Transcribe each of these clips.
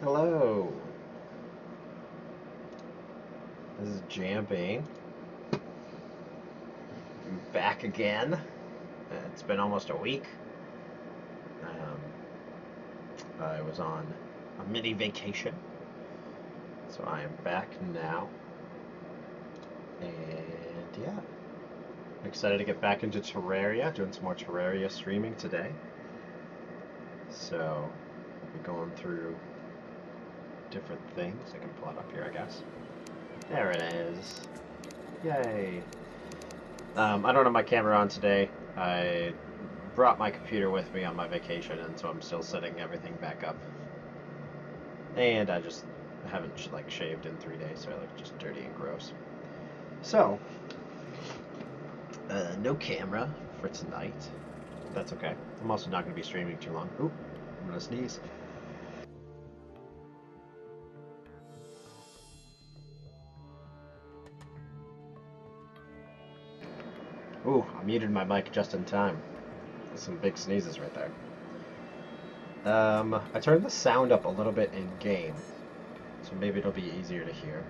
Hello. This is Jam back again. It's been almost a week. I was on a mini vacation, so I am back now. And yeah, I'm excited to get back into Terraria, doing some more Terraria streaming today. So, we'll be going through different things. I can pull it up here, I guess. There it is. Yay. I don't have my camera on today. I brought my computer with me on my vacation, and so I'm still setting everything back up. And I just haven't shaved in 3 days, so I look just dirty and gross. So, no camera for tonight. That's okay. I'm also not going to be streaming too long. Oop, I'm going to sneeze. Ooh, I muted my mic just in time. Some big sneezes right there. I turned the sound up a little bit in game, so maybe it'll be easier to hear.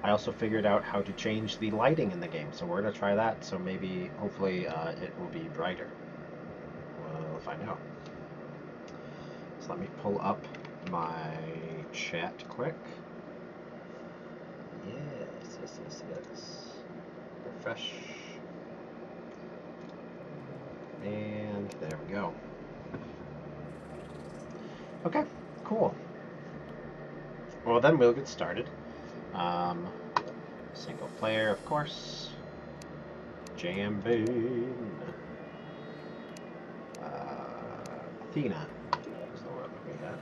I also figured out how to change the lighting in the game, so we're going to try that, so maybe, hopefully, it will be brighter. We'll find out. So let me pull up my chat quick. Yes. Refresh. And there we go. Okay, cool. Well, then we'll get started. Single player, of course. Jambin. Athena is the one we got.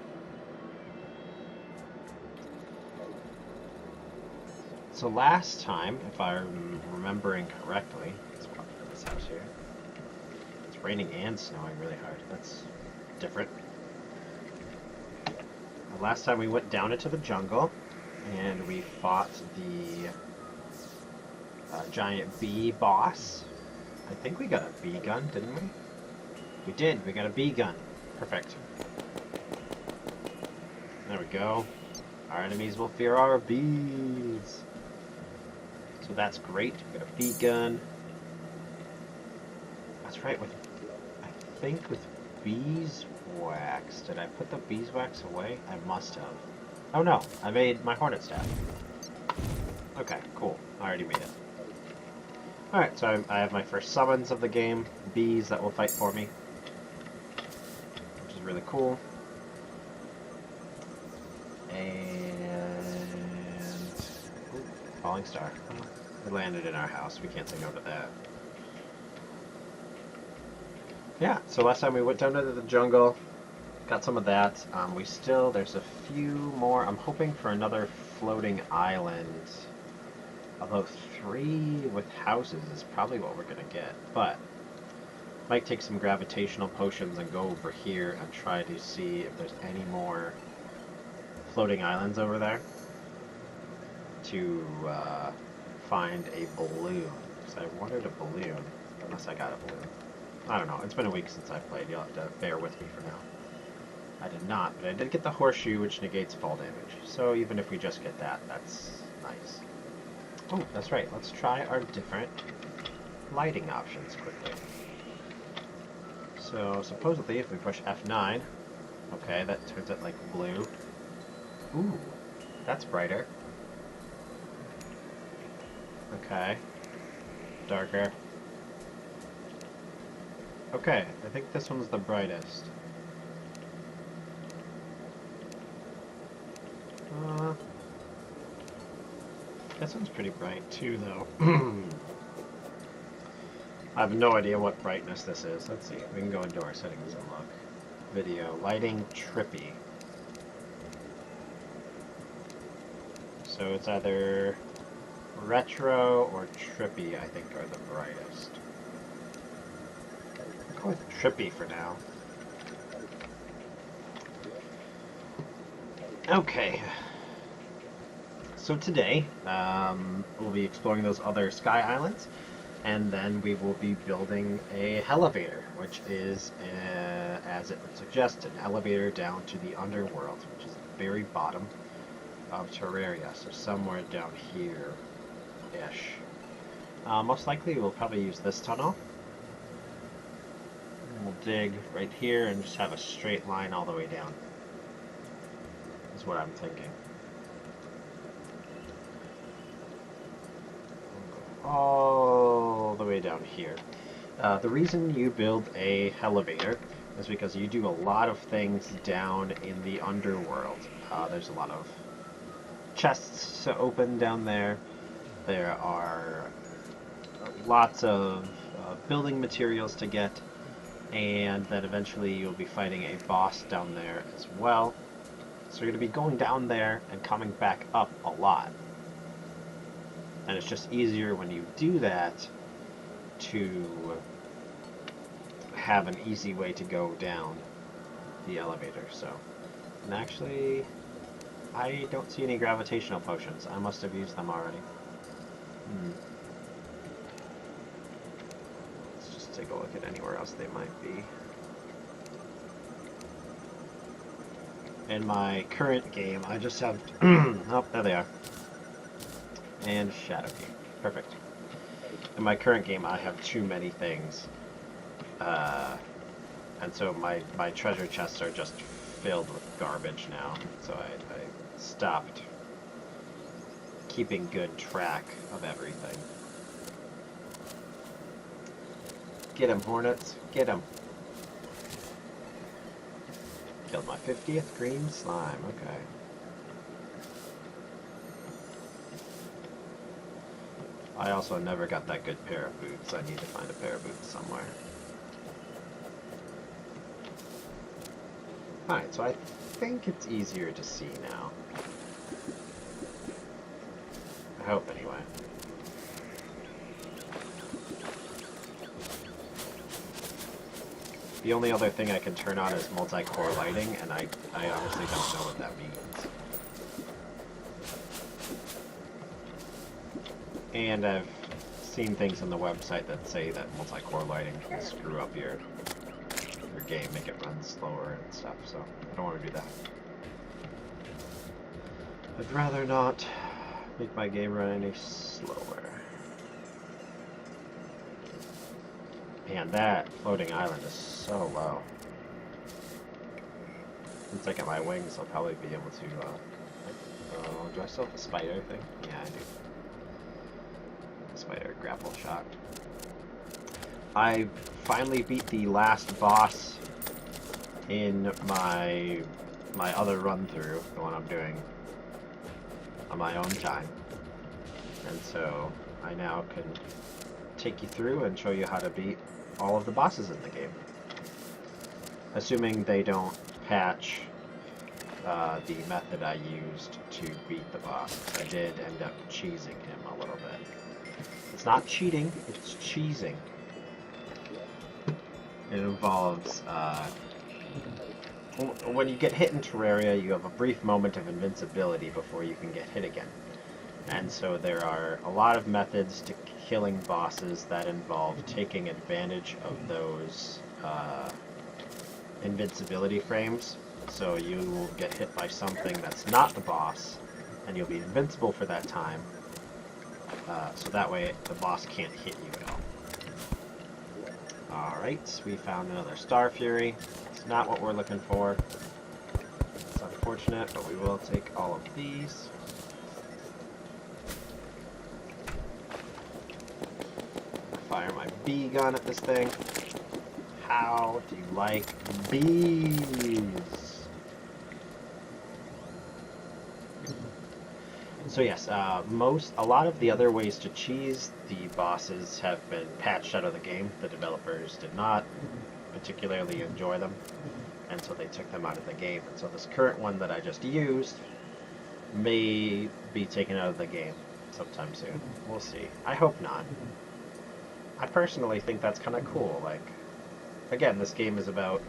So last time, if I'm remembering correctly, let's walk into this house here. It's raining and snowing really hard. That's different. Last time we went down into the jungle, and we fought the giant bee boss. I think we got a bee gun, didn't we? We did. We got a bee gun. Perfect. There we go. Our enemies will fear our bees. So that's great. We got a bee gun. That's right. I think with beeswax. Did I put the beeswax away? I must have. Oh no, I made my hornet staff. Okay, cool. I already made it. Alright, so I have my first summons of the game. Bees that will fight for me. Which is really cool. And... Ooh, falling star. It landed in our house. We can't say no to that. Yeah, so last time we went down into the jungle, got some of that. There's a few more. I'm hoping for another floating island. Although 3 with houses is probably what we're going to get. But, might take some gravitational potions and go over here and try to see if there's any more floating islands over there. To find a balloon. Because I wanted a balloon, unless I got a balloon. I don't know. It's been a week since I played. You'll have to bear with me for now. I did not, but I did get the horseshoe, which negates fall damage. So even if we just get that, that's nice. Oh, that's right. Let's try our different lighting options quickly. So supposedly, if we push F9, okay, that turns it like blue. Ooh, that's brighter. Okay, darker. Okay, I think this one's the brightest. This one's pretty bright too, though. I have no idea what brightness this is. Let's see. We can go into our settings and look. Video. Lighting trippy. So it's either retro or trippy, I think, are the brightest. I'll go with trippy for now. Okay. So today, we'll be exploring those other sky islands, and then we will be building a Hellevator, which is, as it would suggest, an elevator down to the underworld, which is very bottom of Terraria, so somewhere down here-ish. Most likely we'll probably use this tunnel. We'll dig right here and just have a straight line all the way down. Is what I'm thinking. All the way down here. The reason you build a Hellevator is because you do a lot of things down in the underworld. There's a lot of chests to open down there. There are lots of building materials to get, and then eventually you'll be fighting a boss down there as well. So you're going to be going down there and coming back up a lot. And it's just easier when you do that to have an easy way to go down the elevator. So, and actually, I don't see any gravitational potions. I must have used them already. Let's just take a look at anywhere else they might be. In my current game, I just have... oh, there they are. And Shadow Key. Perfect. In my current game, I have too many things. And so my treasure chests are just filled with garbage now. So I stopped keeping good track of everything. Get him, Hornets. Get him. Killed my 50th green slime. Okay. I also never got that good pair of boots. I need to find a pair of boots somewhere. Alright, so I think it's easier to see now. I hope, anyway. The only other thing I can turn on is multi-core lighting, and I honestly don't know what that means. And I've seen things on the website that say that multi-core lighting can screw up your game, make it run slower and stuff, so I don't want to do that. I'd rather not make my game run any slower. Man, that floating island is so low. Once I get my wings, I'll probably be able to, do I still have the spider thing? Yeah, I do. Spider grapple shot. I finally beat the last boss in my other run through, the one I'm doing on my own time. And so I now can take you through and show you how to beat all of the bosses in the game. Assuming they don't patch the method I used to beat the boss. I did end up cheesing him a little bit. It's not cheating, it's cheesing. It involves, when you get hit in Terraria, you have a brief moment of invincibility before you can get hit again. And so there are a lot of methods to killing bosses that involve taking advantage of those invincibility frames. So you will get hit by something that's not the boss, and you'll be invincible for that time. So that way the boss can't hit you at all. Alright, we found another Star Fury. It's not what we're looking for. It's unfortunate, but we will take all of these. Fire my bee gun at this thing. How do you like bees? So yes, a lot of the other ways to cheese the bosses have been patched out of the game. The developers did not particularly enjoy them, and so they took them out of the game. And so this current one that I just used may be taken out of the game sometime soon. We'll see. I hope not. I personally think that's kind of cool. Like, again, this game is about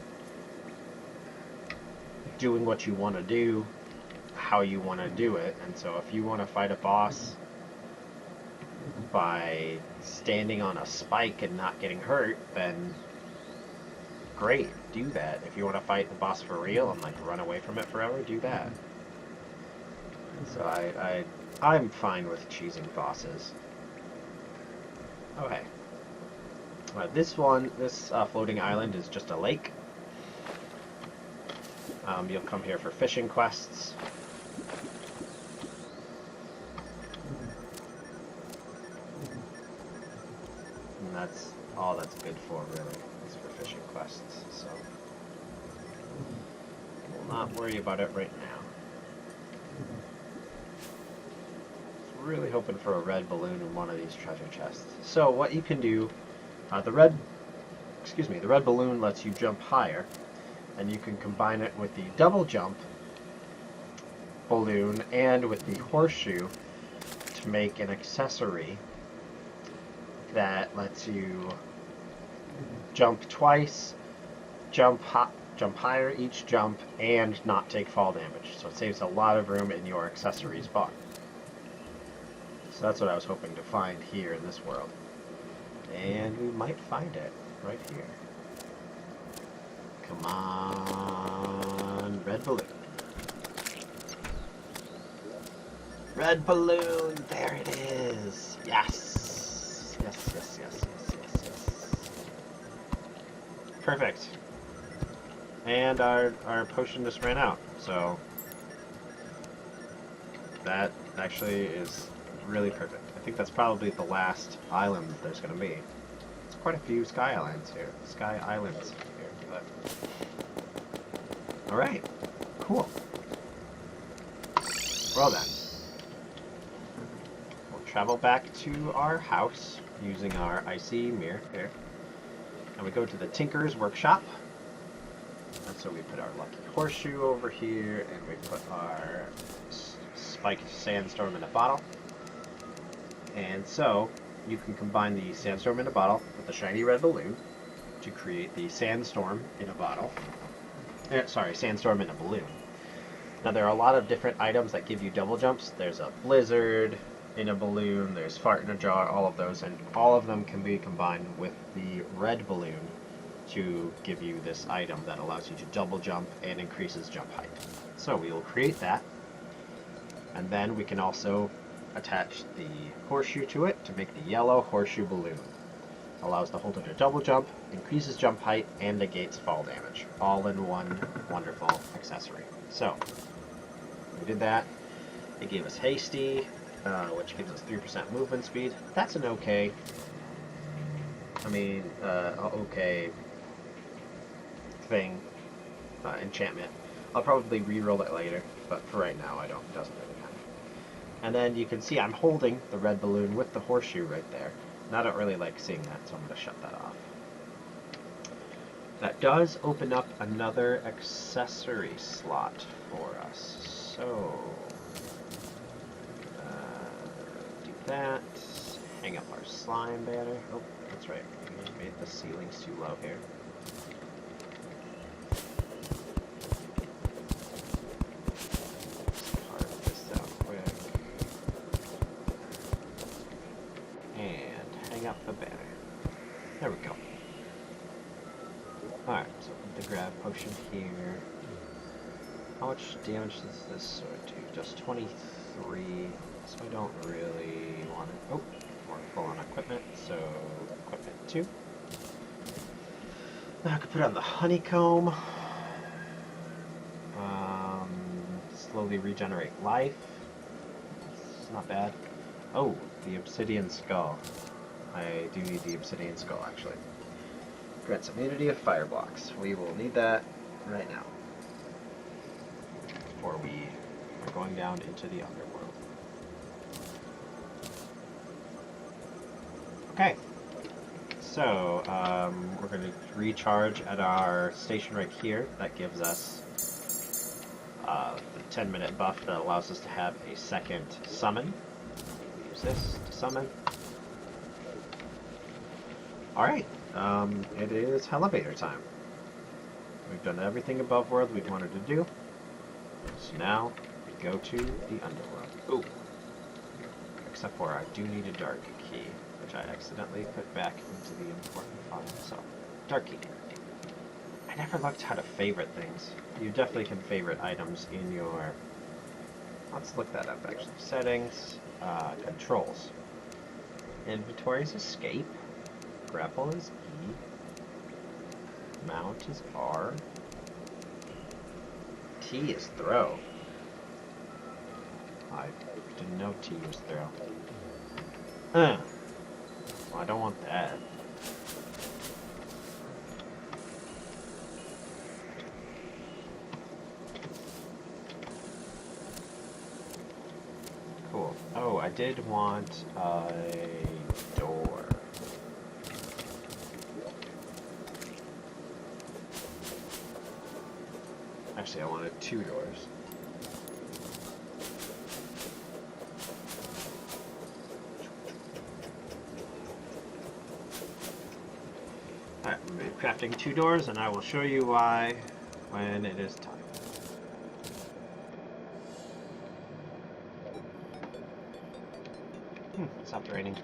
doing what you want to do, how you want to do it, and so if you want to fight a boss by standing on a spike and not getting hurt, then great, do that. If you want to fight the boss for real and like run away from it forever, do that. So I'm fine with cheesing bosses. Okay. This floating island is just a lake. You'll come here for fishing quests. And that's all that's good for, really, is for fishing quests. So we'll not worry about it right now. Really hoping for a red balloon in one of these treasure chests. So what you can do, the red balloon lets you jump higher, and you can combine it with the double jump balloon and with the horseshoe to make an accessory that lets you jump twice, jump higher each jump, and not take fall damage. So it saves a lot of room in your accessories bar. So that's what I was hoping to find here in this world. And we might find it right here. Come on, red balloon. Red balloon, there it is. Yes. Yes. Perfect. And our potion just ran out, so that actually is really perfect. I think that's probably the last island that there's going to be. There's quite a few sky islands here. But... Alright, cool. Well then, we'll travel back to our house using our icy mirror here. And we go to the Tinker's Workshop. And so we put our lucky horseshoe over here, and we put our spiked sandstorm in a bottle. And so you can combine the sandstorm in a bottle with the shiny red balloon to create the sandstorm in a bottle. Sandstorm in a balloon. Now there are a lot of different items that give you double jumps. There's a blizzard in a balloon, there's fart in a jar, all of those, and all of them can be combined with the red balloon to give you this item that allows you to double jump and increases jump height. So we will create that, and then we can also attach the horseshoe to it to make the yellow horseshoe balloon. Allows the holder to double jump, increases jump height, and negates fall damage. All in one wonderful accessory. So, we did that. It gave us hasty, which gives us 3% movement speed. That's an okay. Okay thing. Enchantment. I'll probably re-roll it later, but for right now, it doesn't really matter. And then you can see I'm holding the red balloon with the horseshoe right there. And I don't really like seeing that, so I'm going to shut that off. That does open up another accessory slot for us. So, do that. Hang up our slime banner. Oh, that's right. We made the ceilings too low here. Up the banner. There we go. Alright, so put the grab potion here. How much damage does this sword do? Just 23, so I don't really want it. Oh, more full on equipment, so equipment 2. Now I could put on the honeycomb. Slowly regenerate life. It's not bad. Oh, the obsidian skull. I do need the obsidian skull, actually. Grants immunity of fire blocks. We will need that right now. Before we are going down into the underworld. Okay. So, we're going to recharge at our station right here. That gives us the 10-minute buff that allows us to have a second summon. Use this to summon. Alright, it is Hellevator time. We've done everything above world we wanted to do. So now, we go to the underworld. Ooh. Except for I do need a dark key, which I accidentally put back into the important file. So, dark key. I never looked how to favorite things. You definitely can favorite items in your Let's look that up actually. Settings, controls. Inventory is escape. Grapple is E. Mount is R. T is throw. I didn't know T was throw. Well, I don't want that. Cool. Oh, I did want a door. Actually, I wanted 2 doors. Alright, we'll be crafting 2 doors, and I will show you why when it is time. It stopped raining.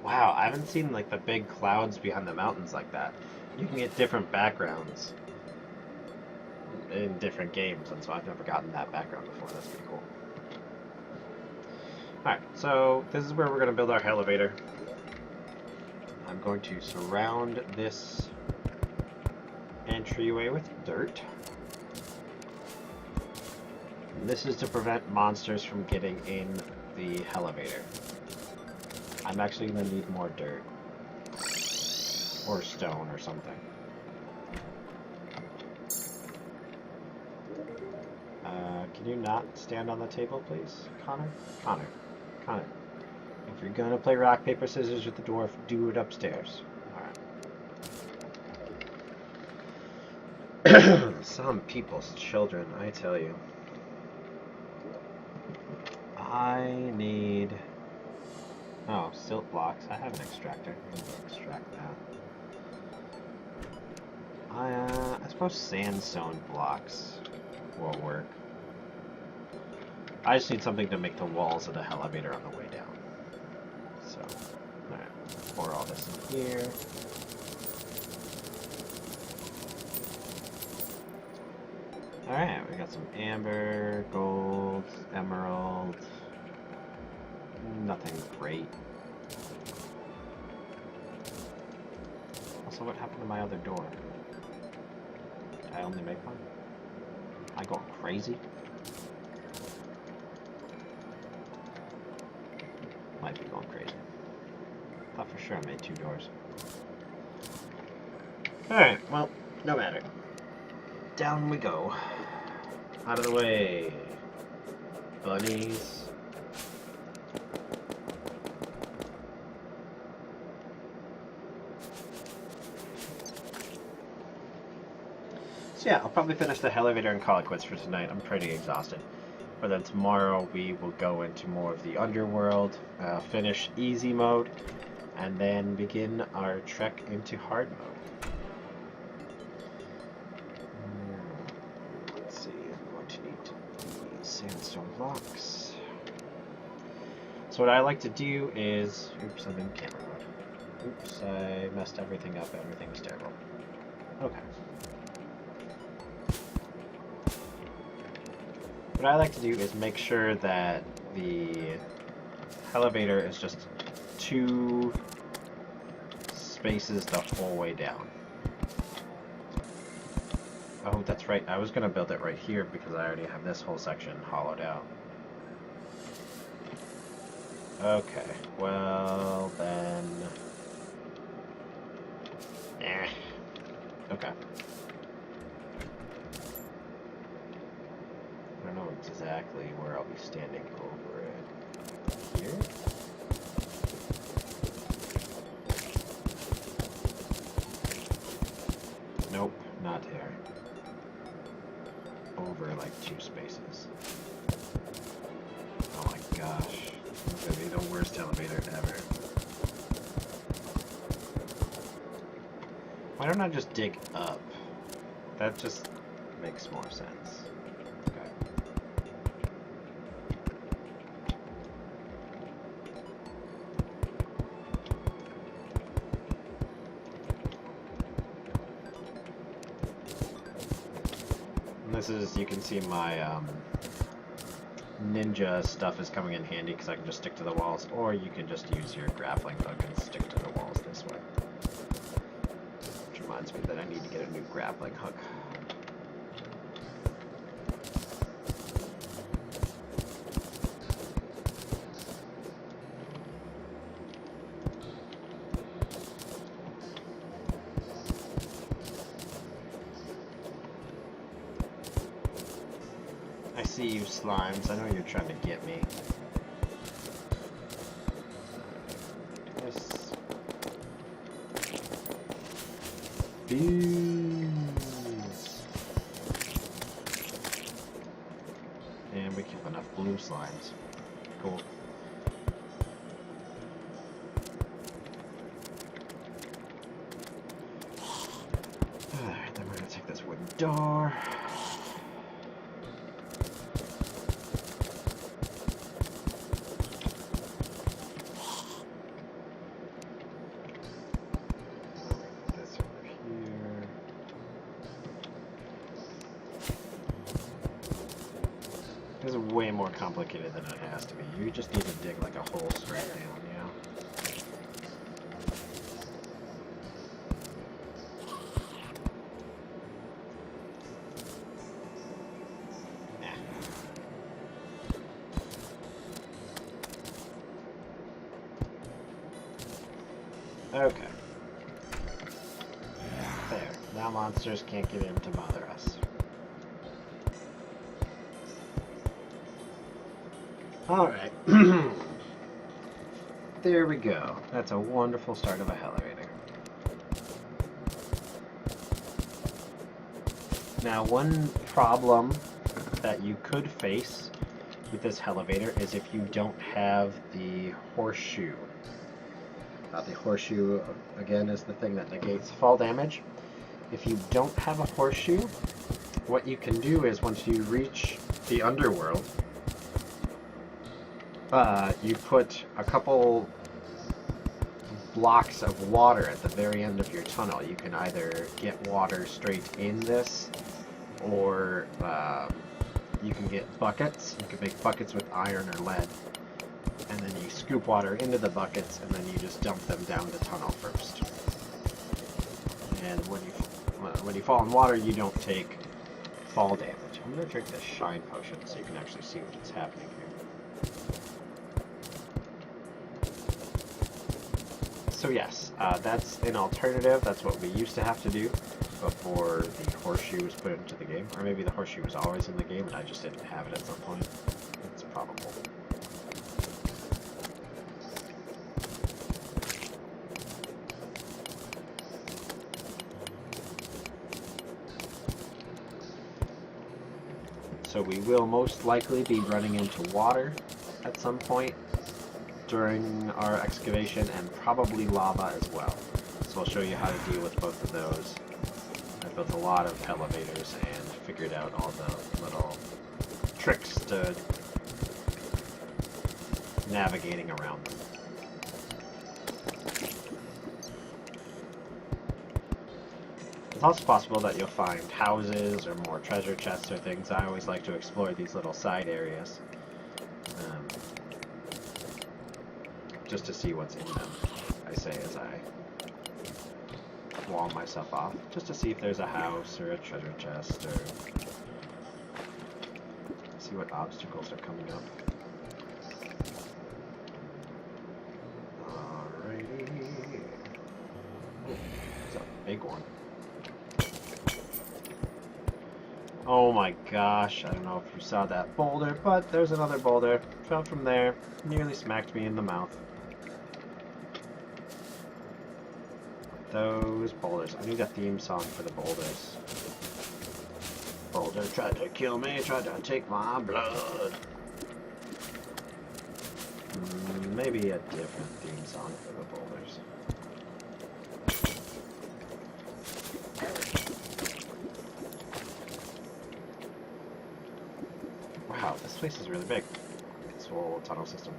Wow, I haven't seen like the big clouds behind the mountains like that. You can get different backgrounds in different games, and so I've never gotten that background before. That's pretty cool. Alright, so this is where we're going to build our Hellevator. I'm going to surround this entryway with dirt. And this is to prevent monsters from getting in the Hellevator. I'm actually going to need more dirt. Or stone or something. Can you not stand on the table, please? Connor? Connor. If you're gonna play rock, paper, scissors with the dwarf, do it upstairs. Alright. Some people's children, I tell you. I need... Oh, silt blocks. I have an extractor. I'm going to extract that. I suppose sandstone blocks will work. I just need something to make the walls of the Hellevator on the way down. So, alright, pour all this in here. Alright, we got some amber, gold, emerald. Nothing great. Also, what happened to my other door? Did I only make one? Am I going crazy? Might be going crazy. Thought for sure I made 2 doors. Alright, well, no matter. Down we go. Out of the way. Bunnies. So yeah, I'll probably finish the Hellevator and call it quits for tonight. I'm pretty exhausted. But then tomorrow we will go into more of the underworld, finish easy mode, and then begin our trek into hard mode. Let's see, I'm going to need these sandstone blocks. So what I like to do is... Oops, I'm in camera mode. Oops, I messed everything up. Everything is terrible. Okay. What I like to do is make sure that the Hellevator is just 2 spaces the whole way down. Oh, that's right. I was going to build it right here because I already have this whole section hollowed out. Okay, well then... Okay. I don't know exactly where I'll be standing over it. Here? Nope, not here. Over like 2 spaces. Oh my gosh. It's gonna be the worst elevator ever. Why don't I just dig up? That just makes more sense. And this is, you can see my ninja stuff is coming in handy because I can just stick to the walls, or you can just use your grappling hook and stick to the walls this way. Which reminds me that I need to get a new grappling hook. I see you, slimes. I know you're trying to get me. Yes. Bees. And we keep enough blue slimes. Cool. Alright, then we're gonna take this wooden door. This is way more complicated than it has to be. You just need to dig like a hole straight down, you know? Okay. There. Now monsters can't get in to bother us. Alright. There we go. That's a wonderful start of a Hellevator. Now, one problem that you could face with this Hellevator is if you don't have the horseshoe. The horseshoe, again, is the thing that negates fall damage. If you don't have a horseshoe, what you can do is once you reach the underworld, you put a couple blocks of water at the very end of your tunnel. You can either get water straight in this, or you can get buckets. You can make buckets with iron or lead, and then you scoop water into the buckets, and then you just dump them down the tunnel first. And when you fall in water, you don't take fall damage. I'm going to drink this shine potion so you can actually see what's happening here. So yes, that's an alternative. That's what we used to have to do before the horseshoe was put into the game. Or maybe the horseshoe was always in the game and I just didn't have it at some point. It's probable. So we will most likely be running into water at some point during our excavation, and probably lava as well. So I'll show you how to deal with both of those. I built a lot of elevators and figured out all the little tricks to navigating around them. It's also possible that you'll find houses or more treasure chests or things. I always like to explore these little side areas. Just to see what's in them, I say as I wall myself off, just to see if there's a house or a treasure chest, or see what obstacles are coming up. Alrighty. Oh, it's a big one. Oh my gosh, I don't know if you saw that boulder, but there's another boulder. Fell from there, nearly smacked me in the mouth. Those boulders. I need a theme song for the boulders. Boulder tried to kill me, tried to take my blood. Maybe a different theme song for the boulders. Wow, this place is really big. This whole tunnel system.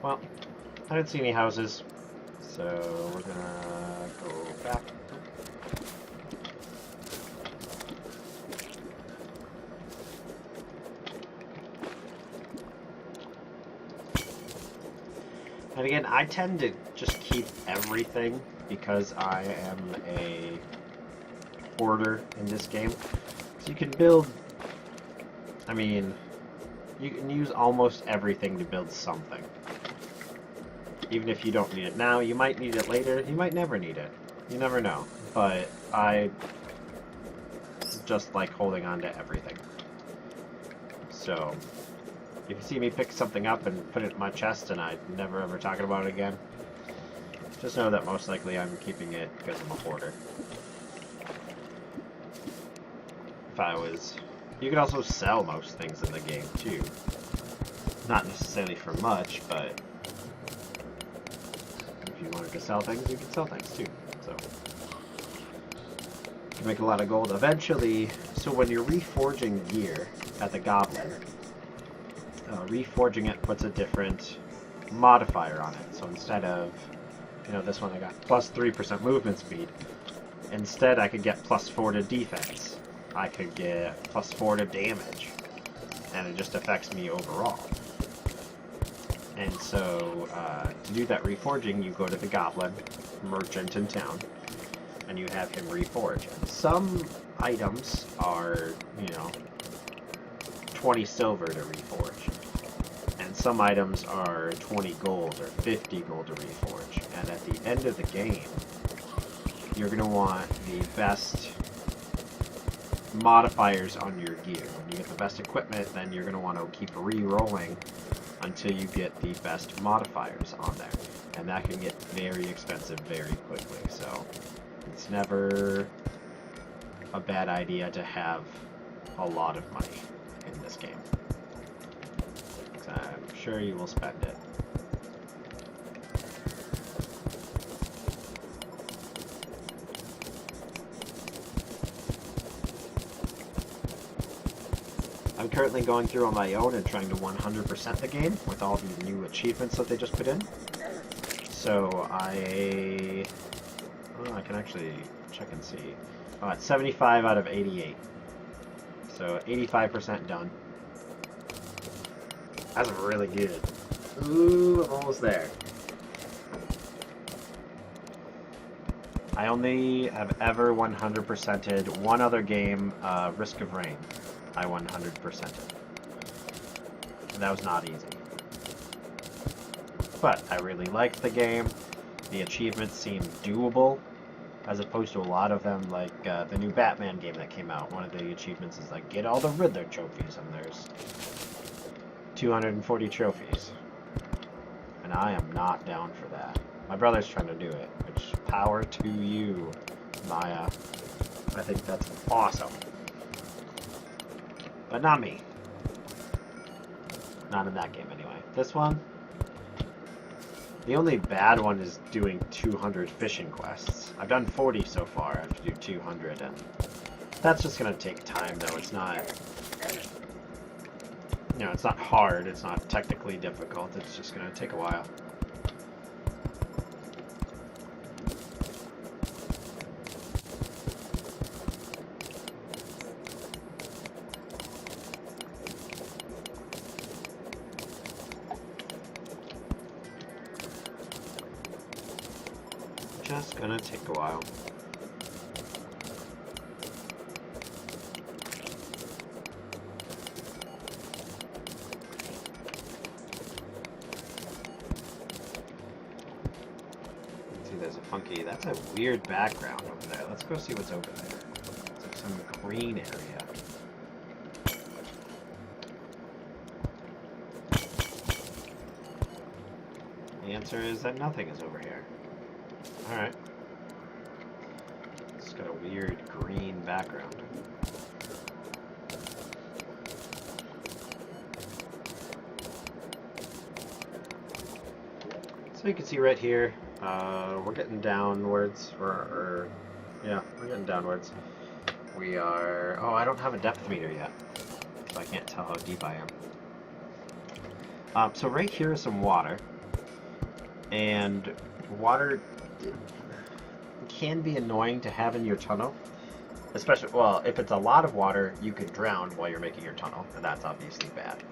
Well, I didn't see any houses, so we're gonna go back. And again, I tend to just keep everything because I am a hoarder in this game. So you can build, I mean, you can use almost everything to build something. Even if you don't need it now, you might need it later, you might never need it. You never know. But I just like holding on to everything. So, if you see me pick something up and put it in my chest and I never ever talking about it again, just know that most likely I'm keeping it because I'm a hoarder. If I was... You can also sell most things in the game, too. Not necessarily for much, but if you wanted to sell things, you can sell things, too. So, you can make a lot of gold. Eventually, so when you're reforging gear at the Goblin, reforging it puts a different modifier on it. So instead of, you know, this one I got plus 3% movement speed, instead I could get plus 4 to defense. I could get plus 4 to damage, and it just affects me overall. And so, to do that reforging, you go to the Goblin merchant in town, and you have him reforge. And some items are, you know, 20 silver to reforge, and some items are 20 gold or 50 gold to reforge. And at the end of the game, you're going to want the best modifiers on your gear. When you get the best equipment, then you're going to want to keep re-rolling until you get the best modifiers on there. And that can get very expensive very quickly. So it's never a bad idea to have a lot of money in this game. I'm sure you will spend it. I'm currently going through on my own and trying to 100% the game with all the new achievements that they just put in. So I can actually check and see. Oh, it's 75 out of 88. So 85% done. That's really good. Ooh, I'm almost there. I only have ever 100%ed one other game, Risk of Rain. I 100%ed. And that was not easy. But I really liked the game. The achievements seemed doable, as opposed to a lot of them, like the new Batman game that came out. One of the achievements is like, get all the Riddler trophies, and there's 240 trophies. And I am not down for that. My brother's trying to do it, which, power to you, Maya. I think that's awesome. But not me. Not in that game, anyway. This one, the only bad one is doing 200 fishing quests. I've done 40 so far. I have to do 200, and that's just going to take time, though. It's not, you know, it's not hard. It's not technically difficult. It's just going to take a while. Just gonna take a while. See, there's a funky, that's a weird background over there. Let's go see what's over there. It's like some green area. The answer is that nothing is over here. Alright. It's got a weird green background. So you can see right here, we're getting downwards. Yeah, we're getting downwards. We are... Oh, I don't have a depth meter yet, so I can't tell how deep I am. So right here is some water. And water can be annoying to have in your tunnel, especially, well, if it's a lot of water, you could drown while you're making your tunnel, and that's obviously bad.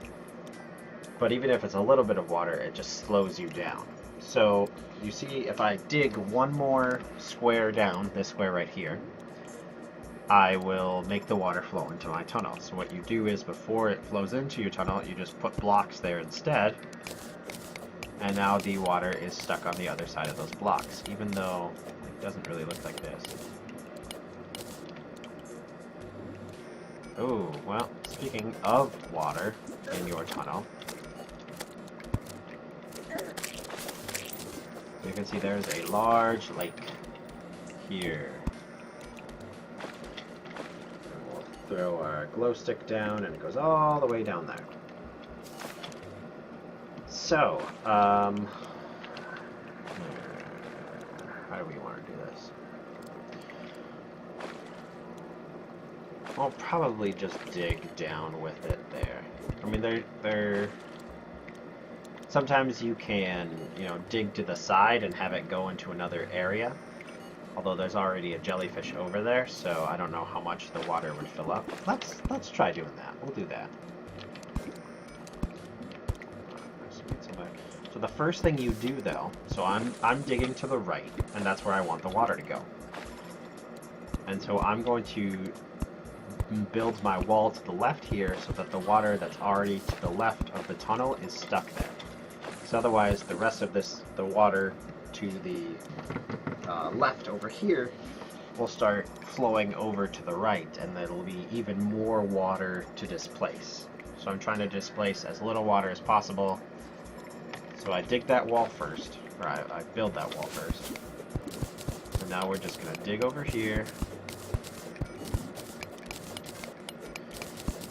But even if it's a little bit of water, it just slows you down. So you see, if I dig one more square down, this square right here, I will make the water flow into my tunnel. So what you do is, before it flows into your tunnel, you just put blocks there instead, and now the water is stuck on the other side of those blocks, even though it doesn't really look like this. Oh, well, speaking of water in your tunnel, you can see there's a large lake here. And we'll throw our glow stick down, and it goes all the way down there. So, how do we want to do this? I'll probably just dig down with it there. I mean, they're sometimes you can, dig to the side and have it go into another area. Although there's already a jellyfish over there, so I don't know how much the water would fill up. Let's try doing that. We'll do that. So the first thing you do, though, so I'm digging to the right, and that's where I want the water to go. And so I'm going to build my wall to the left here so that the water that's already to the left of the tunnel is stuck there. Because otherwise, the rest of the water to the left over here will start flowing over to the right, and there'll be even more water to displace. So I'm trying to displace as little water as possible. So I dig that wall first, or I build that wall first. And now we're just going to dig over here.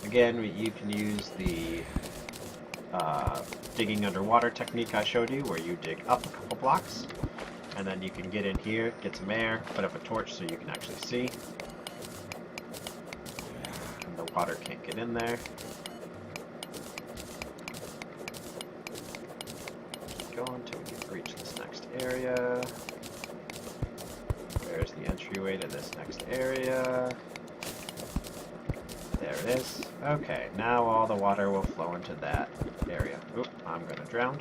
Again, you can use the digging underwater technique I showed you, where you dig up a couple blocks, and then you can get in here, get some air, put up a torch so you can actually see. And the water can't get in there. Keep going until we reach this next area. There's the entryway to this next area. There it is. Okay, now all the water will flow into that area. Oop, I'm gonna drown.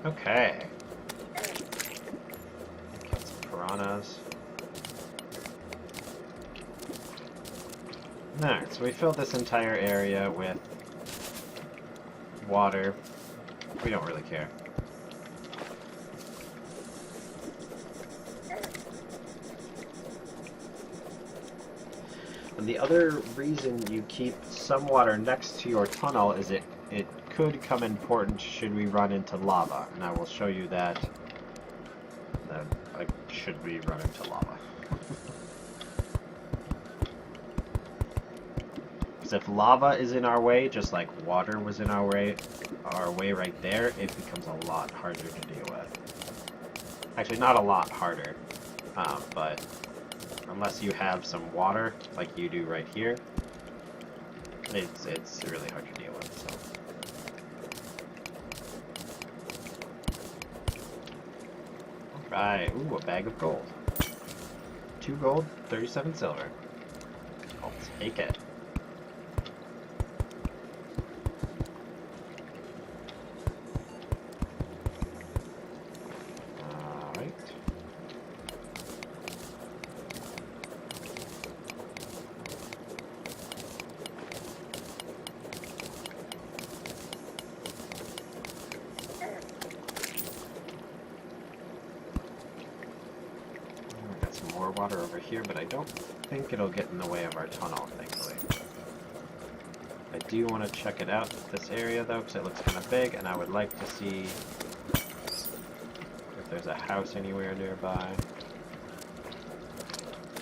Okay. Kill some piranhas. Alright, so we filled this entire area with water. We don't really care. And the other reason you keep some water next to your tunnel is it could come important should we run into lava. And I will show you that should we run into lava. Because if lava is in our way, just like water was in our way right there, it becomes a lot harder to deal with. Actually, not a lot harder, but unless you have some water, like you do right here, it's really hard to deal with. So. Alright, ooh, a bag of gold. 2 gold, 37 silver. I'll take it. More water over here, but I don't think it'll get in the way of our tunnel, thankfully. I do want to check it out, this area, though, because it looks kind of big, and I would like to see if there's a house anywhere nearby.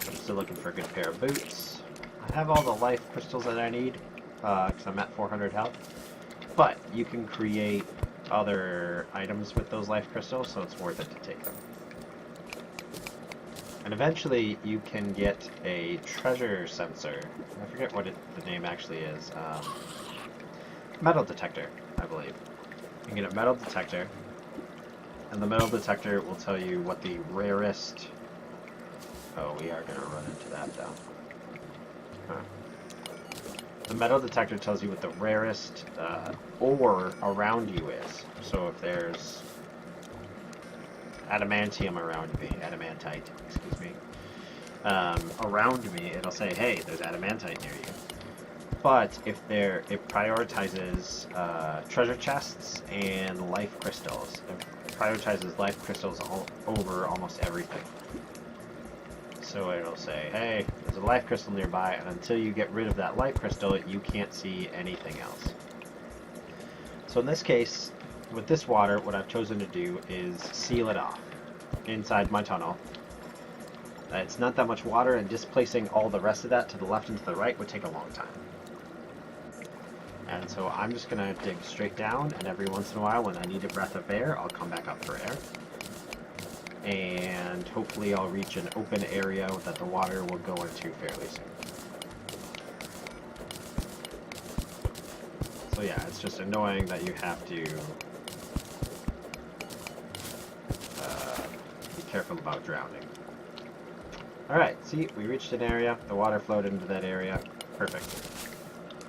I'm still looking for a good pair of boots. I have all the life crystals that I need, because I'm at 400 health, but you can create other items with those life crystals, so it's worth it to take them. And eventually, you can get a treasure sensor. I forget what the name actually is. Metal detector, I believe. You can get a metal detector, and the metal detector will tell you what the rarest... Oh, we are going to run into that, though. Huh. The metal detector tells you what the rarest ore around you is. So if there's adamantium around me, adamantite, excuse me, around me, it'll say, hey, there's adamantite near you. But if it prioritizes treasure chests and life crystals. It prioritizes life crystals over almost everything. So it'll say, hey, there's a life crystal nearby, and until you get rid of that life crystal, you can't see anything else. So in this case, with this water, what I've chosen to do is seal it off inside my tunnel. It's not that much water, and displacing all the rest of that to the left and to the right would take a long time. And so I'm just going to dig straight down, and every once in a while, when I need a breath of air, I'll come back up for air. And hopefully I'll reach an open area that the water will go into fairly soon. So yeah, it's just annoying that you have to be careful about drowning. Alright, see, we reached an area, the water flowed into that area, perfect.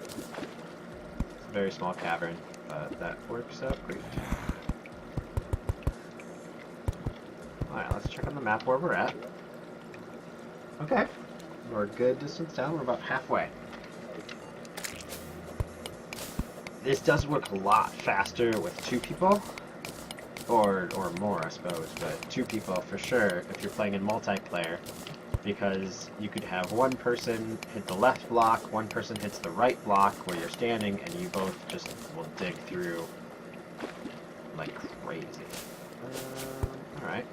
It's a very small cavern, but that works out great. Alright, let's check on the map where we're at. Okay, we're a good distance down, we're about halfway. This does work a lot faster with 2 people, or more I suppose, but 2 people for sure if you're playing in multiplayer, because you could have one person hit the left block, one person hits the right block where you're standing, and you both just will dig through like crazy. Alright.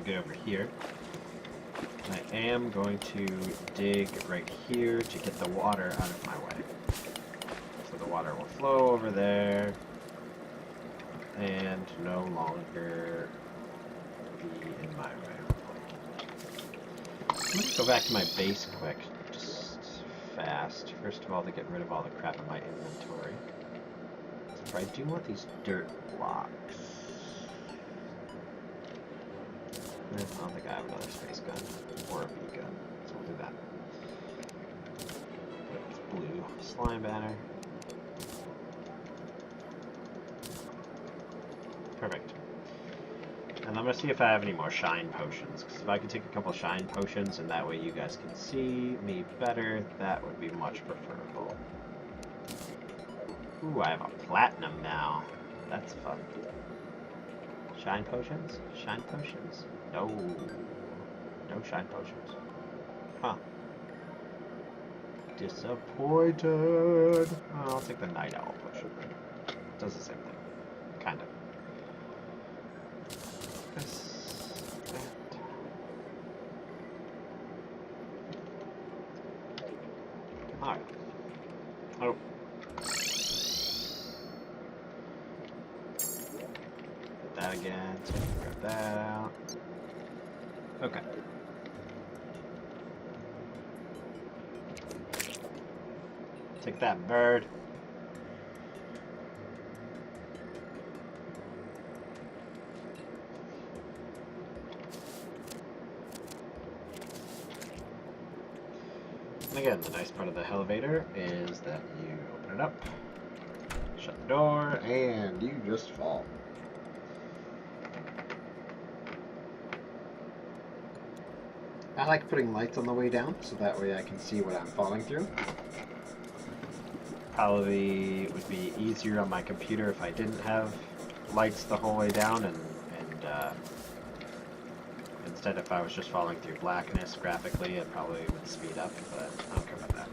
Good over here. I am going to dig right here to get the water out of my way. So the water will flow over there and no longer be in my way. I'm going to go back to my base quick, just fast. First of all, to get rid of all the crap in my inventory. So I do want these dirt blocks. I don't think I have another space gun or a bee gun, so we'll do that. It's blue slime banner. Perfect. And I'm gonna see if I have any more shine potions, because if I can take a couple shine potions and that way you guys can see me better, that would be much preferable. Ooh, I have a platinum now. That's fun. Shine potions? Shine potions? No. No shine potions. Huh. Disappointed. Oh, I'll take the night owl potion. Does the same thing. Kind of. Alright. Oh. Get that again. So grab that out. Okay. Take that, bird. And again, the nice part of the Hellevator is that you open it up, shut the door, and you just fall. I like putting lights on the way down, so that way I can see what I'm falling through. Probably would be easier on my computer if I didn't have lights the whole way down, and instead if I was just falling through blackness graphically, it probably would speed up, but I don't care about that.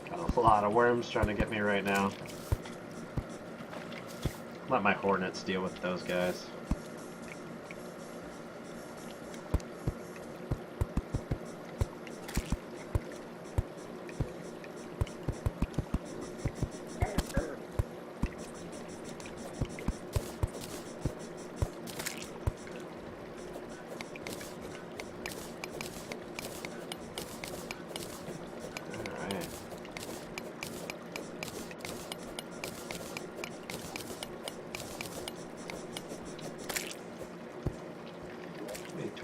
Got a lot of worms trying to get me right now. Let my hornets deal with those guys.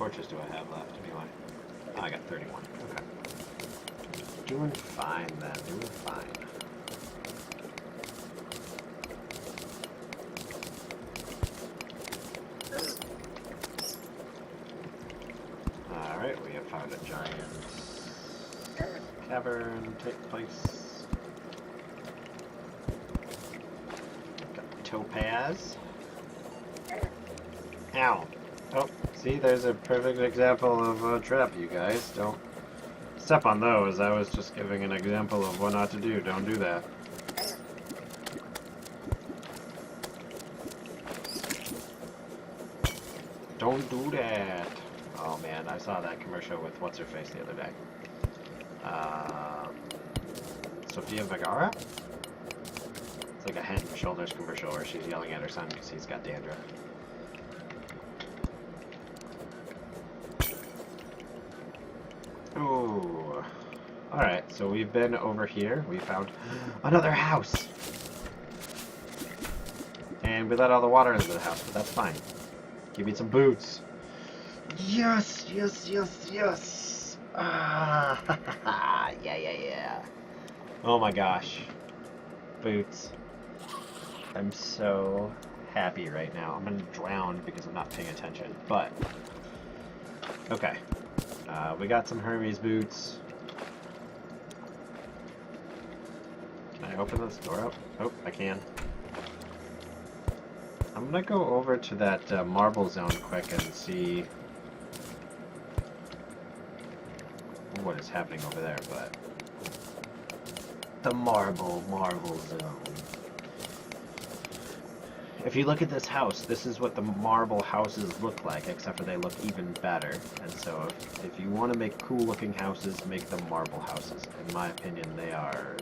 torches do I have left anyway? Oh, I got 31. Okay. Doing fine then. Doing fine. Alright, we have found a giant cavern type place. Got topaz. Ow. Oh, see, there's a perfect example of a trap, you guys. Don't step on those. I was just giving an example of what not to do. Don't do that. Don't do that. Oh man, I saw that commercial with what's-her-face the other day. Sofia Vergara? It's like a Head and Shoulders commercial where she's yelling at her son because he's got dandruff. Ooh. Alright, so we've been over here. We found another house. And we let all the water into the house, but that's fine. Give me some boots. Yes, yes, yes, yes. Ah, yeah. Oh my gosh. Boots. I'm so happy right now. I'm gonna drown because I'm not paying attention, but okay. We got some Hermes boots. Can I open this door up? Oh, I can. I'm gonna go over to that marble zone quick and see what is happening over there, but the marble zone. If you look at this house, this is what the marble houses look like, except for they look even better. And so if you want to make cool looking houses, make them marble houses. In my opinion, they are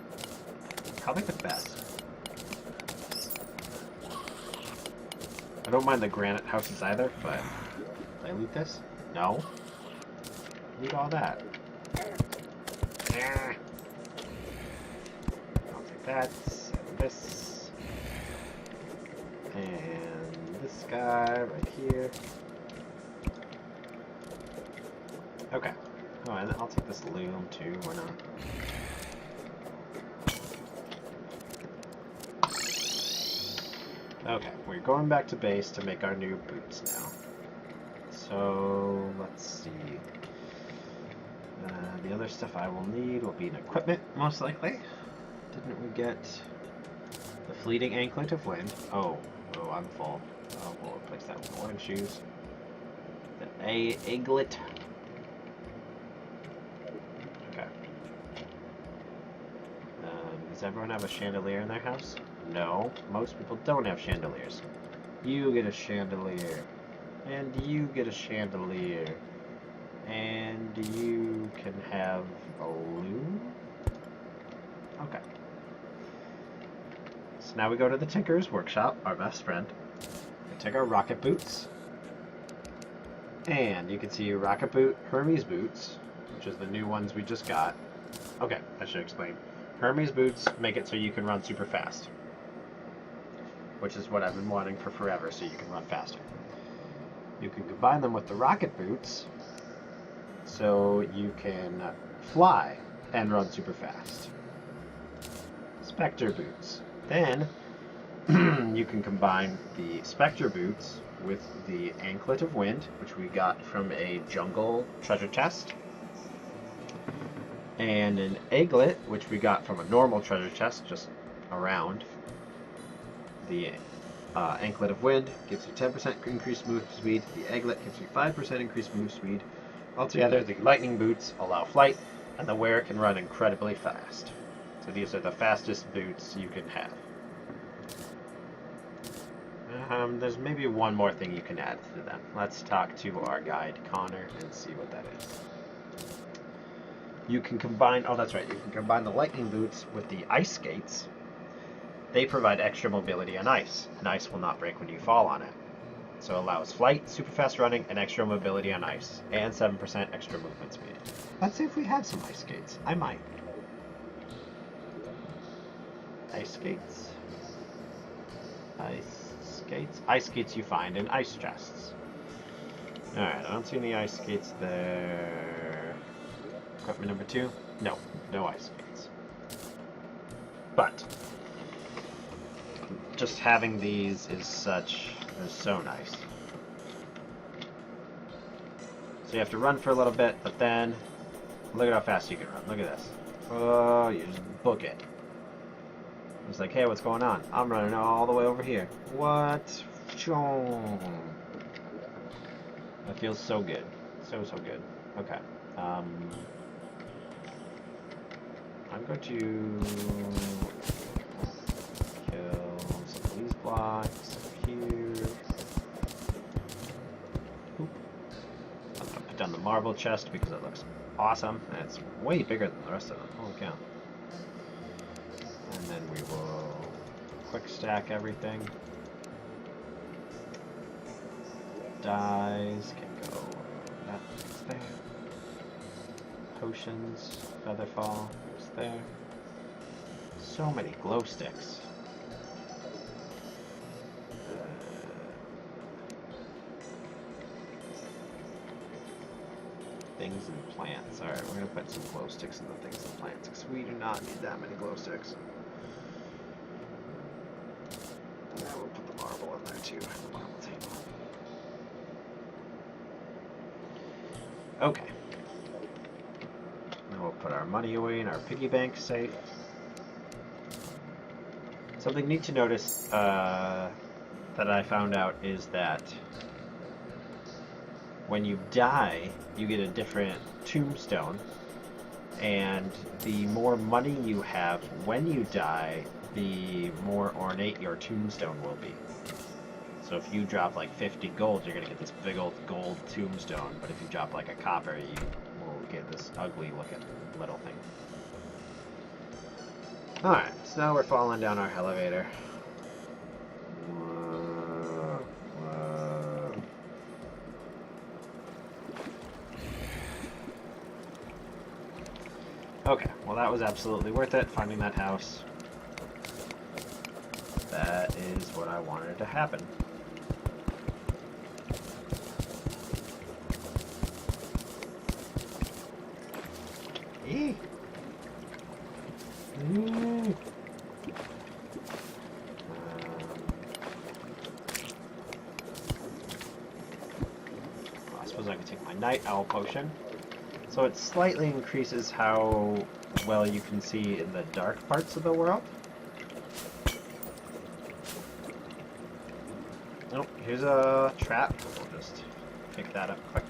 probably the best. I don't mind the granite houses either, but did I loot this? No. Loot all that. I'll take that, and this, and this guy right here. Okay. Oh, and I'll take this loom too, why not? Okay, we're going back to base to make our new boots now. So, let's see. The other stuff I will need will be an equipment, most likely. Didn't we get the fleeting anklet of wind? Oh, I'm full. Oh, we'll replace that with orange shoes. The aglet. Okay. Does everyone have a chandelier in their house? No, most people don't have chandeliers. You get a chandelier. And you get a chandelier. And you can have a loom? Okay. So now we go to the Tinker's Workshop, our best friend. We take our rocket boots. And you can see rocket boot, Hermes boots, which is the new ones we just got. Okay, I should explain. Hermes boots make it so you can run super fast. Which is what I've been wanting for forever, so you can run faster. You can combine them with the rocket boots, so you can fly and run super fast. Spectre boots. Then you can combine the Spectre boots with the anklet of wind, which we got from a jungle treasure chest, and an aglet, which we got from a normal treasure chest just around. The anklet of wind gives you 10% increased move speed. The aglet gives you 5% increased move speed. Altogether, the lightning boots allow flight, and the wearer can run incredibly fast. So these are the fastest boots you can have. There's maybe one more thing you can add to them. Let's talk to our guide, Connor, and see what that is. You can combine, oh that's right, you can combine the lightning boots with the ice skates. They provide extra mobility on ice, and ice will not break when you fall on it. So it allows flight, super fast running, and extra mobility on ice, and 7% extra movement speed. Let's see if we have some ice skates. I might. Ice skates. Ice skates. Ice skates you find in ice chests. Alright, I don't see any ice skates there. Equipment number 2? No, no ice skates. But just having these is so nice. So you have to run for a little bit, but then look at how fast you can run. Look at this. Oh, you just book it. It's like, hey, what's going on? I'm running all the way over here. What? That feels so good. So good. Okay. I'm going to kill some of these blocks over here. Oop. I'm going to put down the marble chest because it looks awesome. And it's way bigger than the rest of them. Holy cow. And then we will quick stack everything. Dyes can go. That's there. Potions, featherfall, goes there. So many glow sticks. Things and plants. Alright, we're going to put some glow sticks in the things and plants because we do not need that many glow sticks. And then we'll put the marble in there too, the marble table. Okay. Now we'll put our money away in our piggy bank safe. Something neat to notice that I found out is that when you die, you get a different tombstone, and the more money you have when you die, the more ornate your tombstone will be. So if you drop like 50 gold, you're going to get this big old gold tombstone, but if you drop like a copper, you will get this ugly looking little thing. Alright, so now we're falling down our Hellevator. Okay, well that was absolutely worth it, finding that house. That is what I wanted to happen. Eee! I suppose I could take my night owl potion. So it slightly increases how well you can see in the dark parts of the world. Oh, here's a trap. We'll just pick that up quick.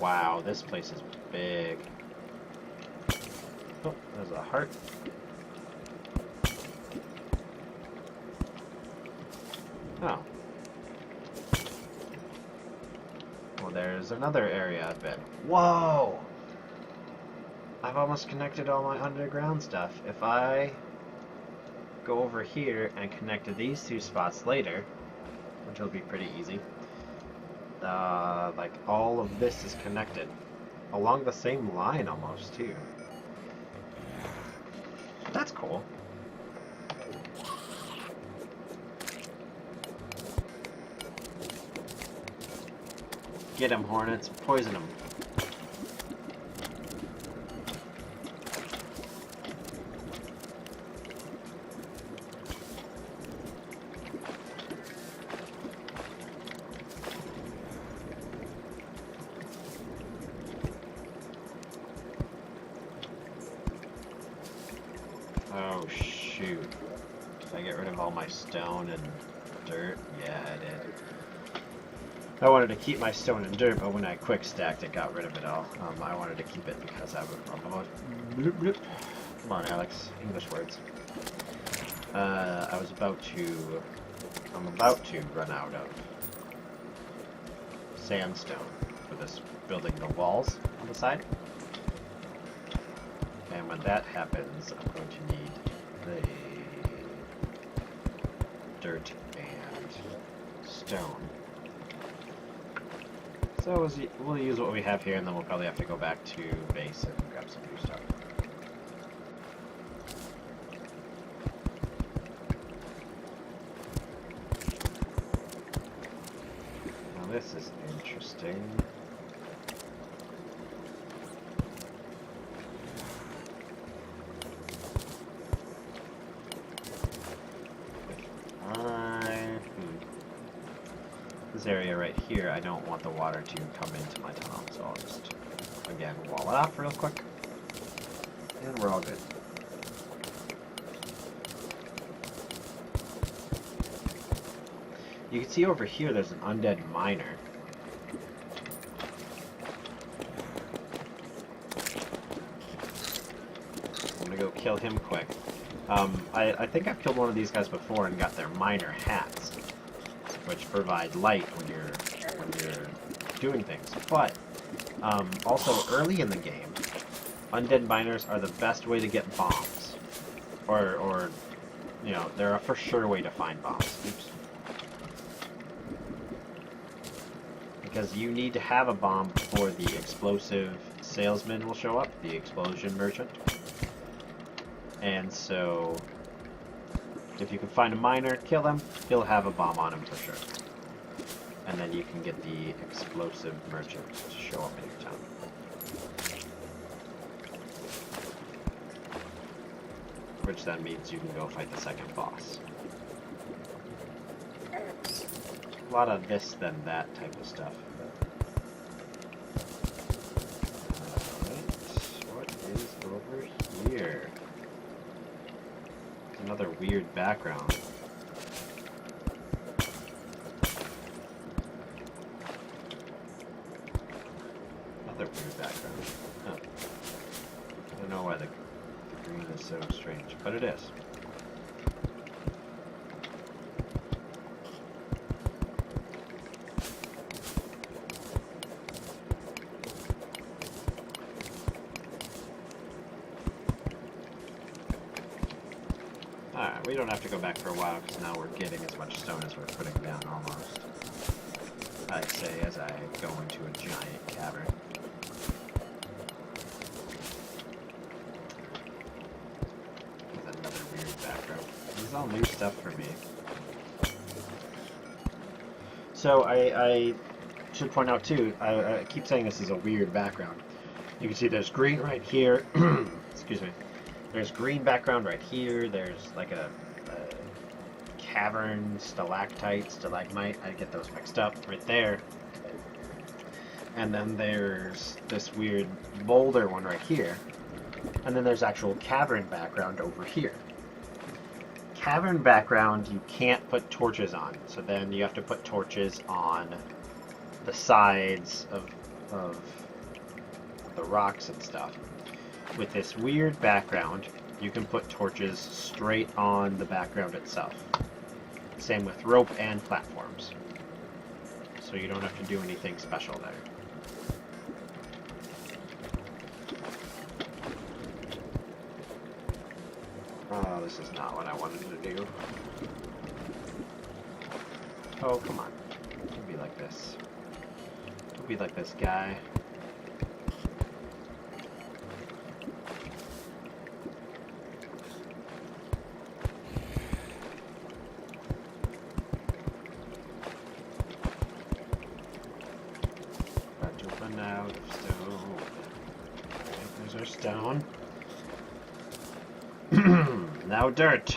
Wow, this place is big. Oh, there's a heart. Oh. Well, there's another area I've been. Whoa! I've almost connected all my underground stuff. If I go over here and connect to these two spots later, which will be pretty easy, like all of this is connected along the same line almost too. That's cool. Get him, hornets. Poison him. Oh, shoot. Did I get rid of all my stone and dirt? Yeah, I did. I wanted to keep my stone and dirt, but when I quick stacked it, got rid of it all. I wanted to keep it because I was almost... Come on, Alex. English words. I'm about to run out of sandstone for this building the walls on the side. And when that happens, I'm going to need the dirt and stone. So we'll use what we have here, and then we'll probably have to go back to base and grab some new stuff. this is interesting. This area right here, I don't want the water to come into my tunnel, so I'll just, again, wall it off real quick, and we're all good. You can see over here there's an undead miner. I'm gonna go kill him quick. I think I've killed one of these guys before and got their miner hats, which provide light when you're doing things. But also early in the game, undead miners are the best way to get bombs, or you know, they're a for sure way to find bombs. Oops. Because you need to have a bomb before the explosive salesman will show up, the explosion merchant. And so, if you can find a miner, kill him, he'll have a bomb on him for sure. And then you can get the explosive merchant to show up in your town. Which then means you can go fight the second boss. A lot of this, then that type of stuff. Alright, what is over here? Another weird background. Another weird background. Huh. I don't know why the green is so strange, but it is. Alright, we don't have to go back for a while because now we're getting as much stone as we're putting down almost. I say as I go into a giant cavern. With another weird background. This is all new stuff for me. So I should point out too, I keep saying this is a weird background. You can see there's green right here. Excuse me. There's green background right here. There's like a cavern, stalactite, stalagmite. I get those mixed up right there. And then there's this weird boulder one right here. And then there's actual cavern background over here. Cavern background you can't put torches on. So then you have to put torches on the sides of the rocks and stuff. With this weird background, you can put torches straight on the background itself. Same with rope and platforms. So you don't have to do anything special there. Oh, this is not what I wanted to do. Oh, come on. Don't be like this. Don't be like this guy. Out of stone. Okay, there's our stone. Now dirt.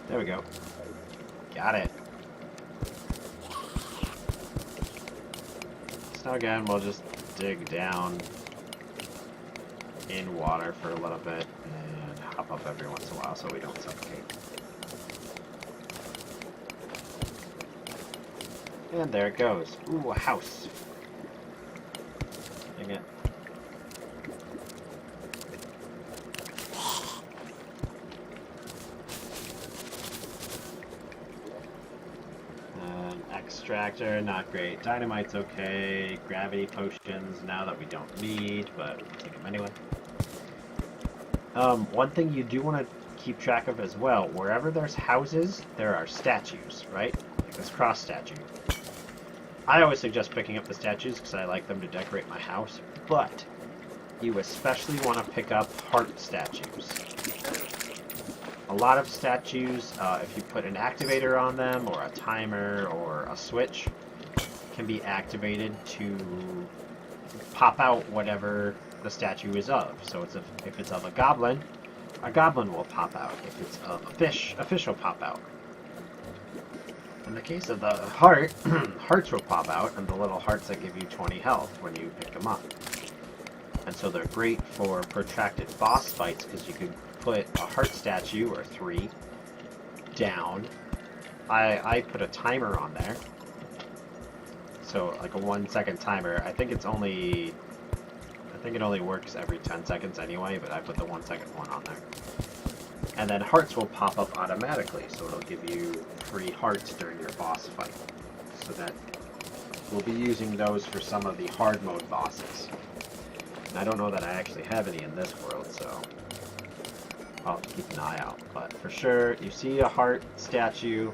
There we go. Got it. So again, we'll just dig down in water for a little bit and hop up every once in a while so we don't suffocate. And there it goes. Ooh, a house. Dang it. Extractor, not great. Dynamite's okay. Gravity potions, now that we don't need, but we'll take them anyway. One thing you do want to keep track of as well, wherever there's houses, there are statues, right? Like this cross statue. I always suggest picking up the statues because I like them to decorate my house, but you especially want to pick up heart statues. a lot of statues, if you put an activator on them, or a timer, or a switch, can be activated to pop out whatever the statue is of. So if it's of a goblin will pop out. If it's of a fish will pop out. In the case of the heart, hearts will pop out, and the little hearts that give you 20 health when you pick them up. And so they're great for protracted boss fights, because you could put a heart statue, or 3, down. I put a timer on there. So like a 1-second timer. I think it only works every 10 seconds anyway, but I put the 1-second one on there. And then hearts will pop up automatically, so it'll give you 3 hearts during your boss fight. So that we'll be using those for some of the hard mode bosses. And I don't know that I actually have any in this world, so I'll have to keep an eye out. But for sure, you see a heart statue,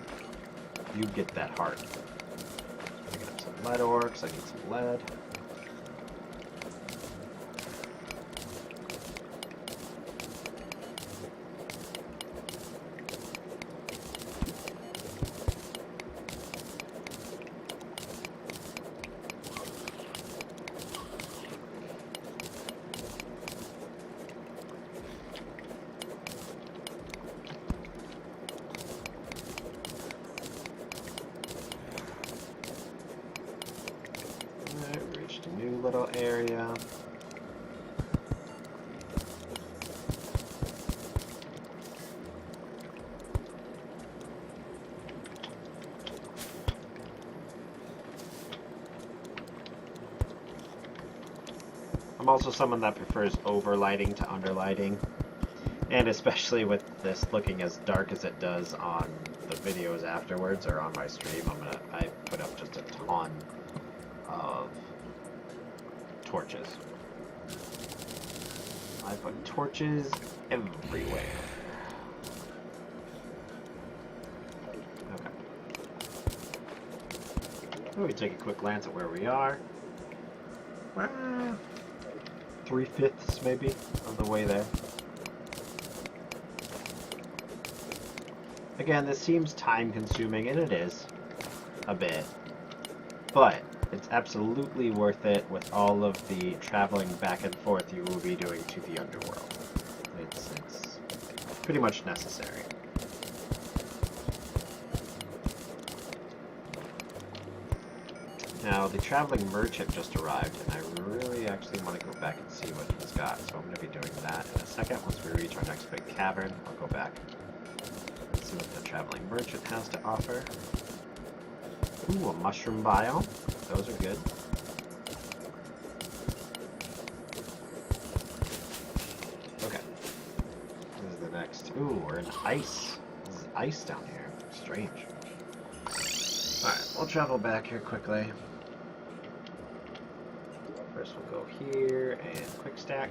you get that heart. Picking up some lead ore, because I need some lead. Little area. I'm also someone that prefers overlighting to underlighting, and especially with this looking as dark as it does on the videos afterwards or on my stream, I put up just a ton of torches. I put torches everywhere. Okay. We take a quick glance at where we are. 3/5 maybe of the way there. Again, this seems time consuming, and it is a bit, but it's absolutely worth it with all of the traveling back and forth you will be doing to the underworld. It's pretty much necessary. Now, the traveling merchant just arrived, and I really actually want to go back and see what he's got, so I'm going to be doing that in a second. Once we reach our next big cavern, I'll go back and see what the traveling merchant has to offer. Ooh, a mushroom biome. Those are good. Okay. This is the next. Ooh, we're in ice. This is ice down here. Strange. Alright, we'll travel back here quickly. First we'll go here and quick stack.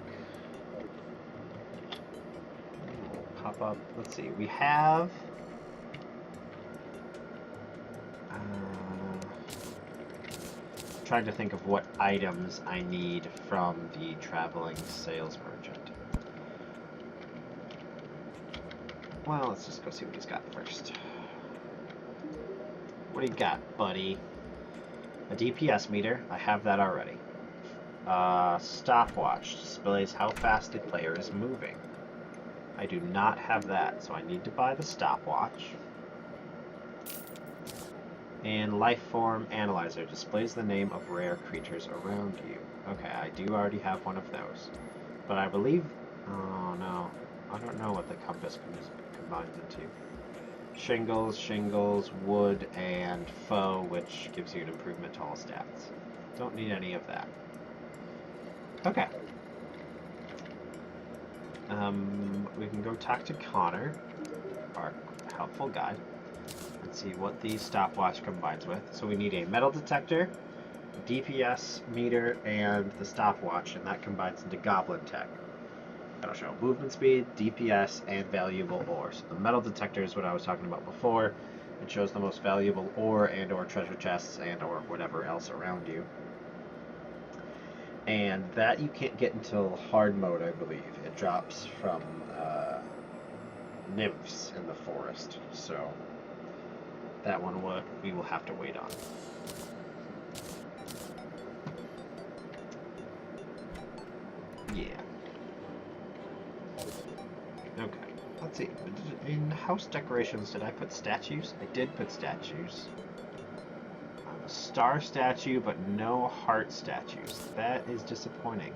We'll pop up. Let's see. We have... trying to think of what items I need from the traveling sales merchant. Well, let's just go see what he's got first. What do you got, buddy? A DPS meter. I have that already. Stopwatch displays how fast the player is moving. I do not have that, so I need to buy the stopwatch. And Lifeform Analyzer displays the name of rare creatures around you. Okay, I do already have one of those. But I believe... oh no. I don't know what the compass combines into. Shingles, wood, and foe, which gives you an improvement to all stats. Don't need any of that. Okay. We can go talk to Connor, our helpful guide. Let's see what the stopwatch combines with. So we need a metal detector, DPS meter, and the stopwatch, and that combines into goblin tech. That'll show movement speed, DPS, and valuable ore. So the metal detector is what I was talking about before. It shows the most valuable ore and or treasure chests and or whatever else around you. And that you can't get until hard mode, I believe. It drops from nymphs in the forest, so that one we will have to wait on. Yeah. Okay. Let's see. In house decorations, did I put statues? I did put statues. A star statue, but no heart statues. That is disappointing.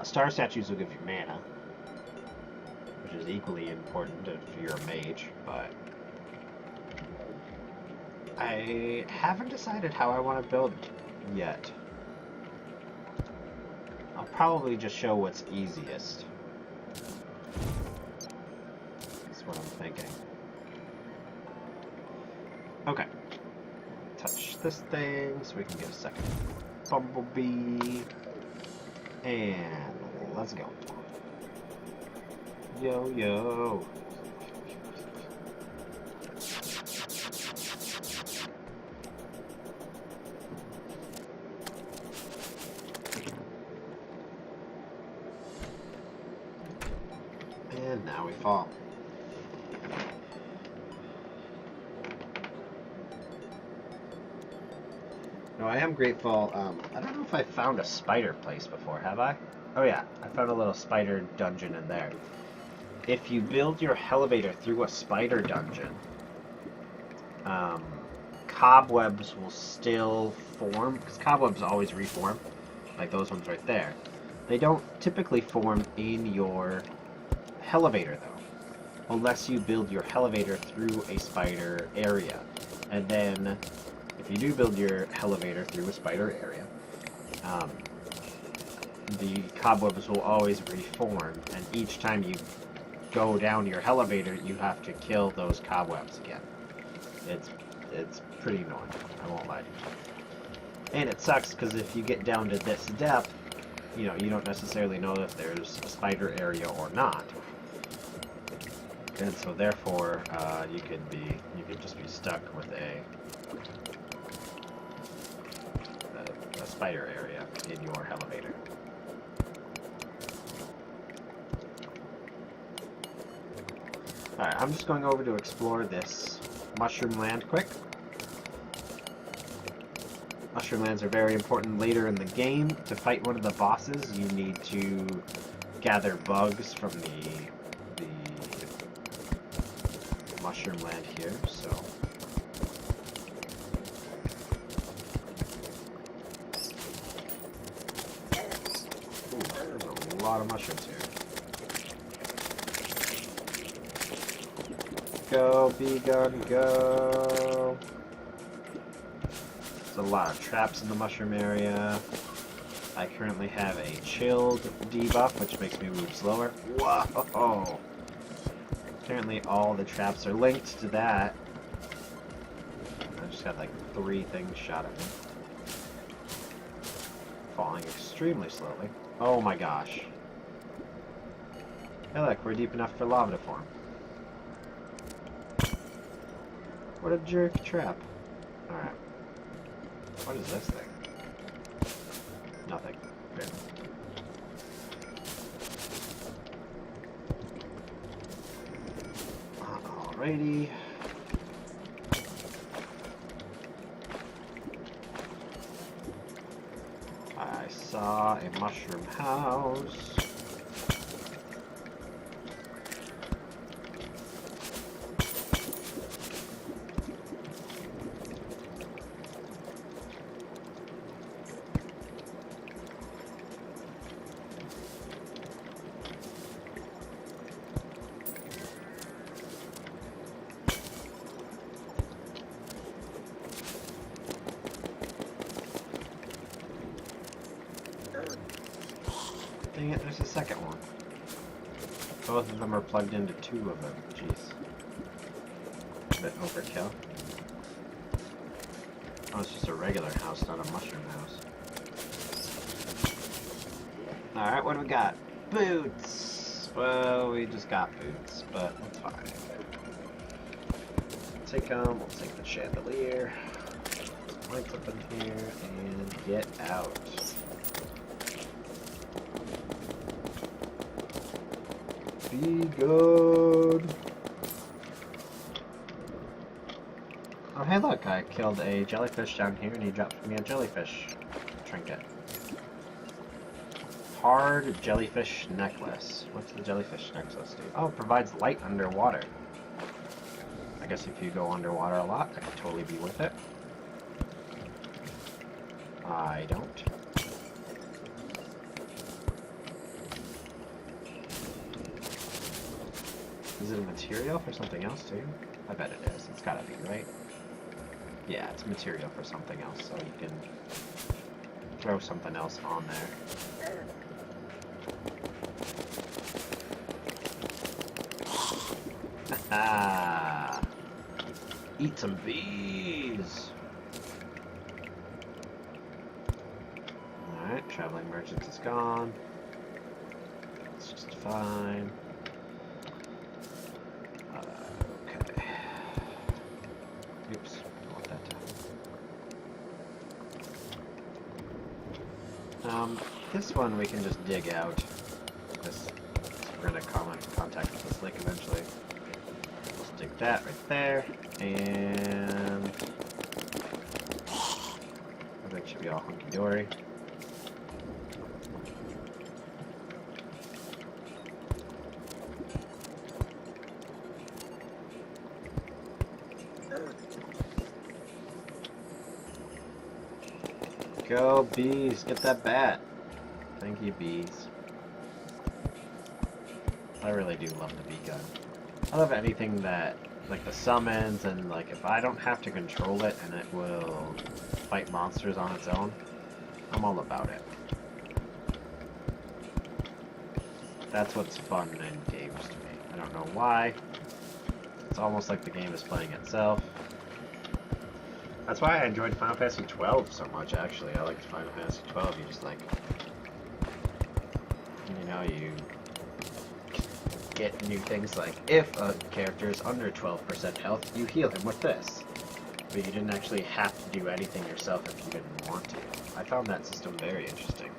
Star statues will give you mana, which is equally important if you're a mage, but I haven't decided how I want to build yet. I'll probably just show what's easiest. That's what I'm thinking. Okay. Touch this thing so we can get a second bumblebee. And let's go. Yo, yo. And now we fall. No, I am grateful. I don't know if I found a spider place before, have I? Oh yeah, I found a little spider dungeon in there. If you build your Hellevator through a spider dungeon, cobwebs will still form, because cobwebs always reform, like those ones right there. They don't typically form in your Hellevator though, unless you build your Hellevator through a spider area. And then, if you do build your Hellevator through a spider area, the cobwebs will always reform, and each time you go down your Hellevator, you have to kill those cobwebs again. It's pretty annoying, I won't lie to you. And it sucks, because if you get down to this depth, you know, you don't necessarily know if there's a spider area or not. And so therefore, you could just be stuck with a spider area in your Hellevator. Alright, I'm just going over to explore this mushroom land quick. Mushroom lands are very important later in the game. To fight one of the bosses, you need to gather bugs from the mushroom land here, so... Ooh, there's a lot of mushrooms here. Go, bee gun, go! There's a lot of traps in the mushroom area. I currently have a chilled debuff, which makes me move slower. Whoa! Apparently all the traps are linked to that. I just got like 3 things shot at me. Falling extremely slowly. Oh my gosh. Hey look, we're deep enough for lava to form. What a jerk trap. Alright. What is this thing? Nothing. Good. Alrighty. I saw a mushroom house. Dang it, there's a second one. Both of them are plugged into 2 of them. Jeez. A bit overkill. Oh, it's just a regular house, not a mushroom house. Alright, what do we got? Boots! Well, we just got boots, but that's fine. Take them, we'll take the chandelier. Lights up in here, and get out. Be good. Oh, hey, look, I killed a jellyfish down here and he dropped me a jellyfish trinket. Hard jellyfish necklace. What's the jellyfish necklace do? Oh, it provides light underwater. I guess if you go underwater a lot, that could totally be worth it. I don't. Is it a material for something else too? I bet it is. It's gotta be, right? Yeah, it's material for something else, so you can throw something else on there. Ah! Eat some bees! Alright, traveling merchants is gone. It's just fine. Okay. Oops, I want that to happen. This one we can just dig out. This, we're gonna come in contact with this lake eventually. Just dig that right there, and everything should be all hunky-dory. Go, bees! Get that bat! Thank you, bees. I really do love the bee gun. I love anything that, like the summons, and like if I don't have to control it and it will fight monsters on its own, I'm all about it. That's what's fun in games to me. I don't know why. It's almost like the game is playing itself. That's why I enjoyed Final Fantasy 12 so much, actually. I liked Final Fantasy 12. You just, like, you know, you get new things like, if a character is under 12% health, you heal him with this. But you didn't actually have to do anything yourself if you didn't want to. I found that system very interesting.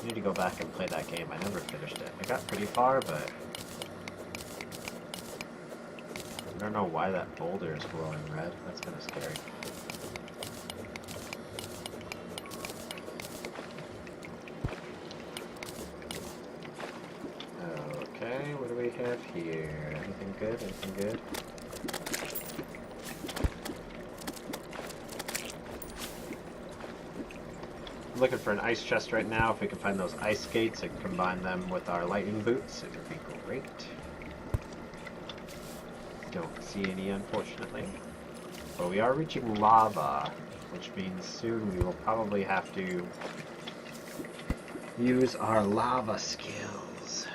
I need to go back and play that game. I never finished it. I got pretty far, but I don't know why that boulder is glowing red. That's kind of scary. Okay, what do we have here? Anything good? Anything good? I'm looking for an ice chest right now. If we can find those ice skates and combine them with our lightning boots, it would be great. Don't see any, unfortunately. But we are reaching lava, which means soon we will probably have to use our lava skills.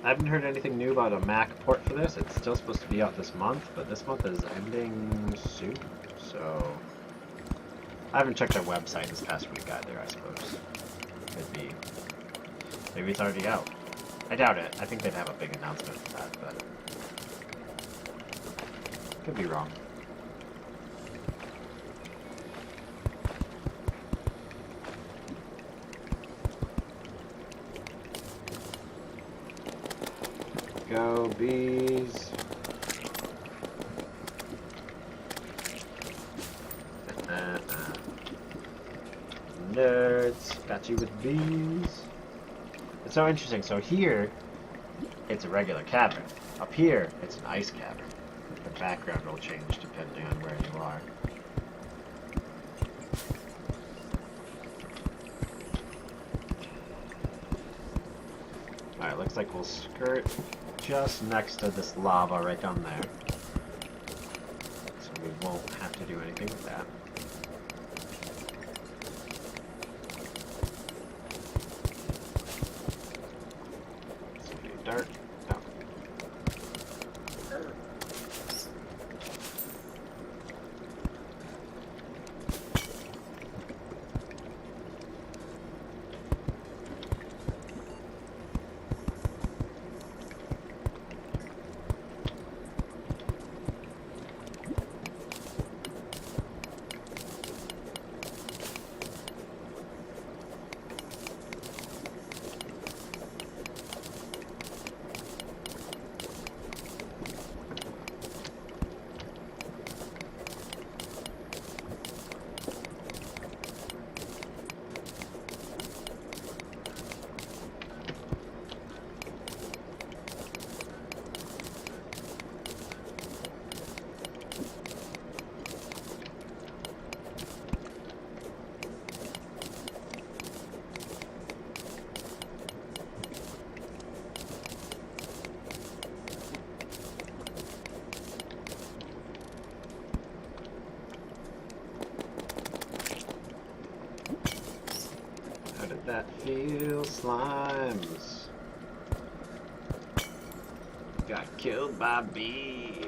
I haven't heard anything new about a Mac port for this. It's still supposed to be out this month, but this month is ending soon, so I haven't checked their website this past week either, I suppose. Could be. Maybe it's already out. I doubt it. I think they'd have a big announcement for that, but could be wrong. Go, bees. Nerds. Got you with bees. It's so interesting. So here, it's a regular cavern. Up here, it's an ice cavern. The background will change depending on where you are. Alright, looks like we'll skirt just next to this lava right down there. So we won't have to do anything with that. Dirt. No. feel slimes. Got killed by bees.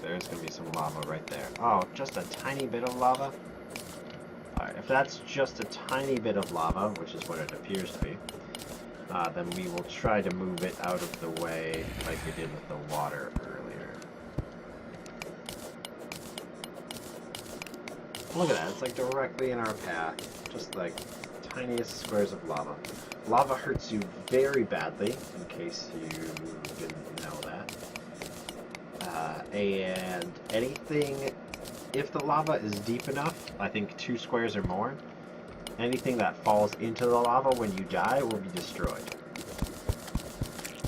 There's going to be some lava right there. Oh, just a tiny bit of lava? Alright, if that's just a tiny bit of lava, which is what it appears to be, then we will try to move it out of the way like we did with the water earlier. Look at that, it's like directly in our path. Just like tiniest squares of lava. Lava hurts you very badly, in case you didn't know that. And anything, if the lava is deep enough, I think 2 squares or more, anything that falls into the lava when you die will be destroyed.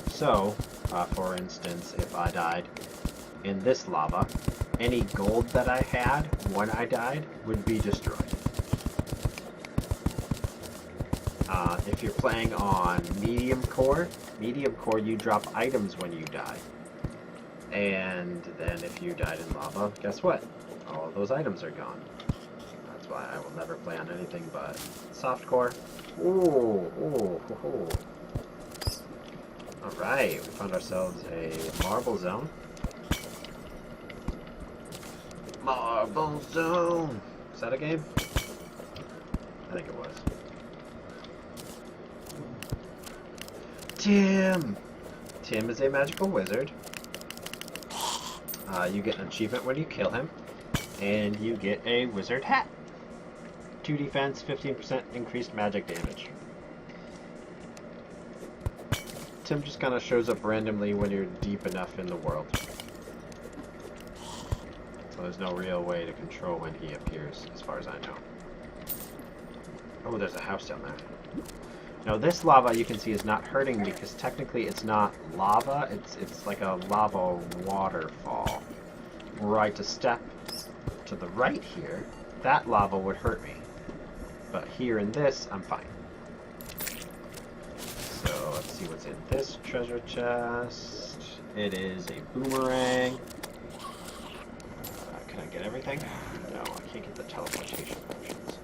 So, for instance, if I died in this lava, any gold that I had when I died would be destroyed. If you're playing on medium core, you drop items when you die. And then if you died in lava, guess what? All of those items are gone. That's why I will never play on anything but softcore. Ooh, ooh, ooh, ooh. Alright, we found ourselves a marble zone. Marble zone! Is that a game? I think it was. Tim! Tim is a magical wizard. You get an achievement when you kill him, and you get a wizard hat. 2 defense, 15% increased magic damage. Tim just kind of shows up randomly when you're deep enough in the world. So there's no real way to control when he appears, as far as I know. Oh, there's a house down there. Now this lava, you can see, is not hurting me because technically it's not lava, it's like a lava waterfall. Were I to step to the right here, that lava would hurt me. But here in this, I'm fine. So let's see what's in this treasure chest. It is a boomerang. Can I get everything? No, I can't get the teleportation potions.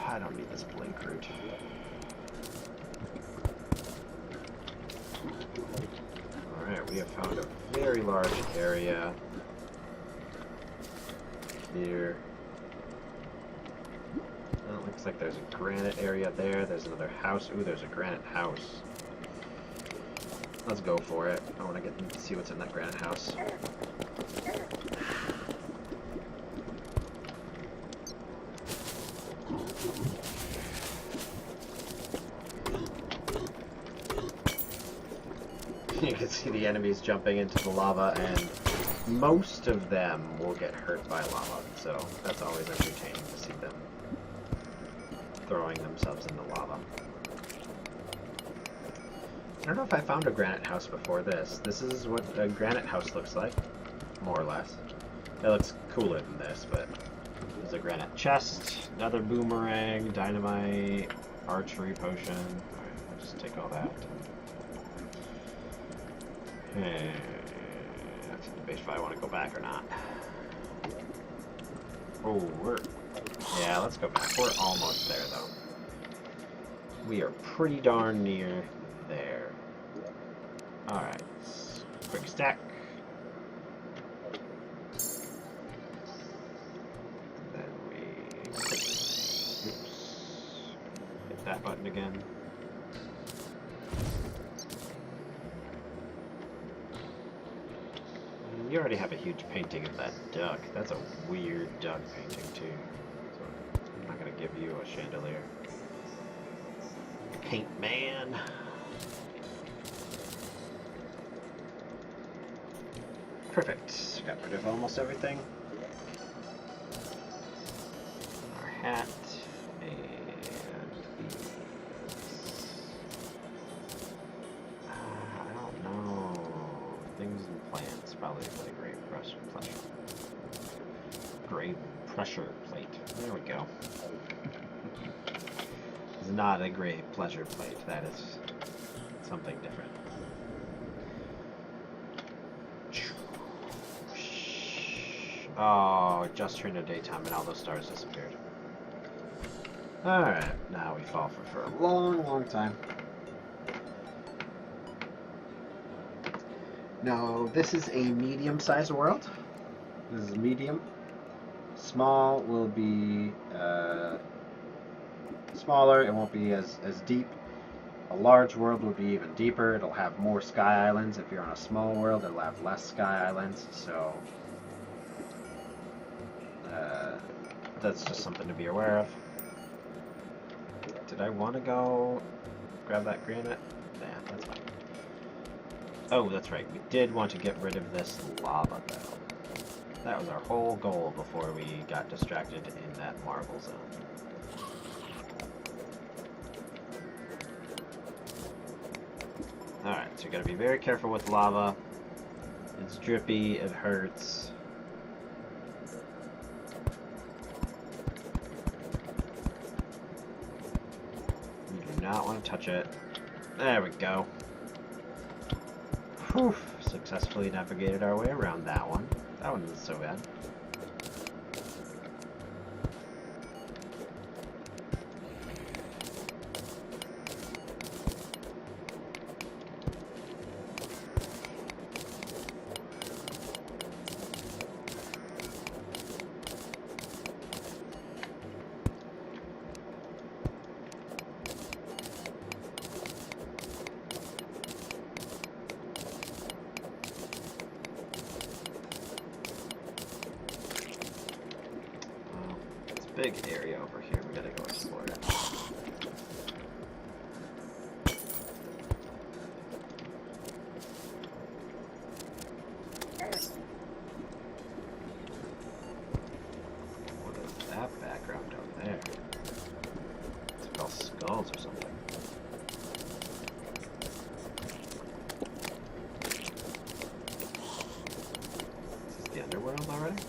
I don't need this blink root. Alright, we have found a very large area here. Well, it looks like there's a granite area there. There's another house. Ooh, there's a granite house. Let's go for it. I want to get to see what's in that granite house. You can see the enemies jumping into the lava, and most of them will get hurt by lava, so that's always entertaining to see them throwing themselves in the lava. I don't know if I found a granite house before this. This is what a granite house looks like, more or less. It looks cooler than this, but there's a granite chest, another boomerang, dynamite, archery potion. Alright, I'll just take all that. Okay, that's the base if I want to go back or not. Oh, yeah, let's go back. We're almost there, though. We are pretty darn near there. Alright, quick stack. Then we... Oops. Hit that button again. You already have a huge painting of that duck. That's a weird duck painting, too. So I'm not going to give you a chandelier. Paint man. Perfect. Got rid of almost everything. cat and these. I don't know. Things and plants probably play great pressure. Great pressure plate. There we go. It's not a great pleasure plate. That is something different. Oh, it just turned to daytime and all those stars disappeared. Alright, now we fall for a long, long time. Now, this is a medium-sized world. This is medium. Small will be smaller, it won't be as deep. A large world will be even deeper, it'll have more sky islands. If you're on a small world, it'll have less sky islands, so that's just something to be aware of. Did I want to go grab that granite? Yeah, that's fine. Oh, that's right, we did want to get rid of this lava, though. That was our whole goal before we got distracted in that marble zone. Alright, so you gotta be very careful with lava. It's drippy, it hurts. You do not want to touch it. There we go. Whew, successfully navigated our way around that one. That one isn't so bad. Big area over here, we gotta go explore it. What is that background over there? It's all skulls or something. Is this the underworld already?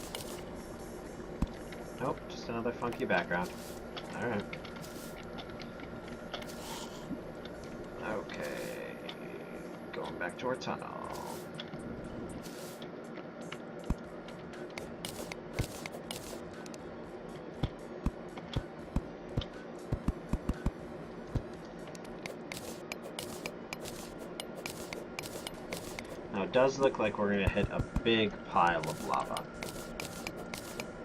Nope, just another funky background. Alright. Okay. Going back to our tunnel. Now it does look like we're going to hit a big pile of lava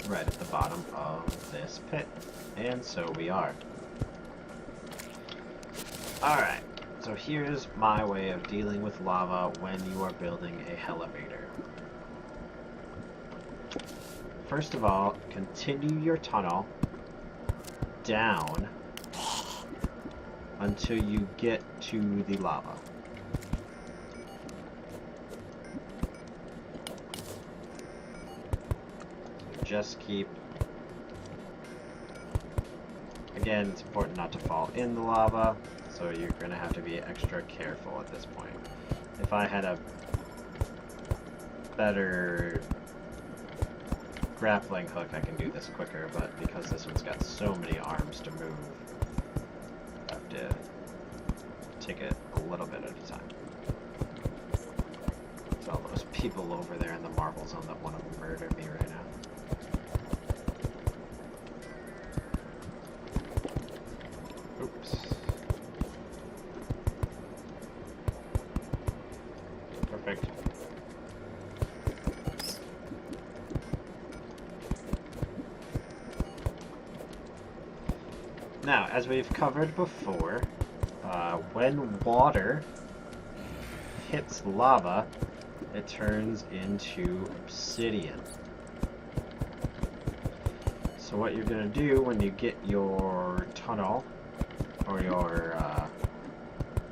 right at the bottom of this pit. And so we are. Alright, so here's my way of dealing with lava when you are building a Hellevator. First of all, continue your tunnel down until you get to the lava. Just keep, again, it's important not to fall in the lava, so you're going to have to be extra careful at this point. If I had a better grappling hook, I can do this quicker, but because this one's got so many arms to move, I have to take it a little bit at a time. There's all those people over there in the marble zone that want to murder me right now. Oops. Perfect. Now, as we've covered before, when water hits lava, it turns into obsidian. So what you're going to do when you get your tunnel, or your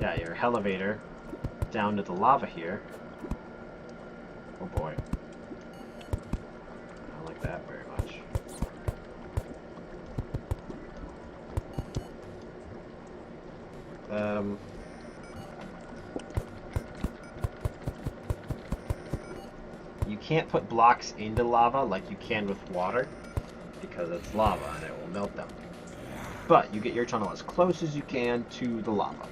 Hellevator down to the lava here. Oh boy. I don't like that very much. You can't put blocks into lava like you can with water because it's lava and it will melt them. But you get your tunnel as close as you can to the lava.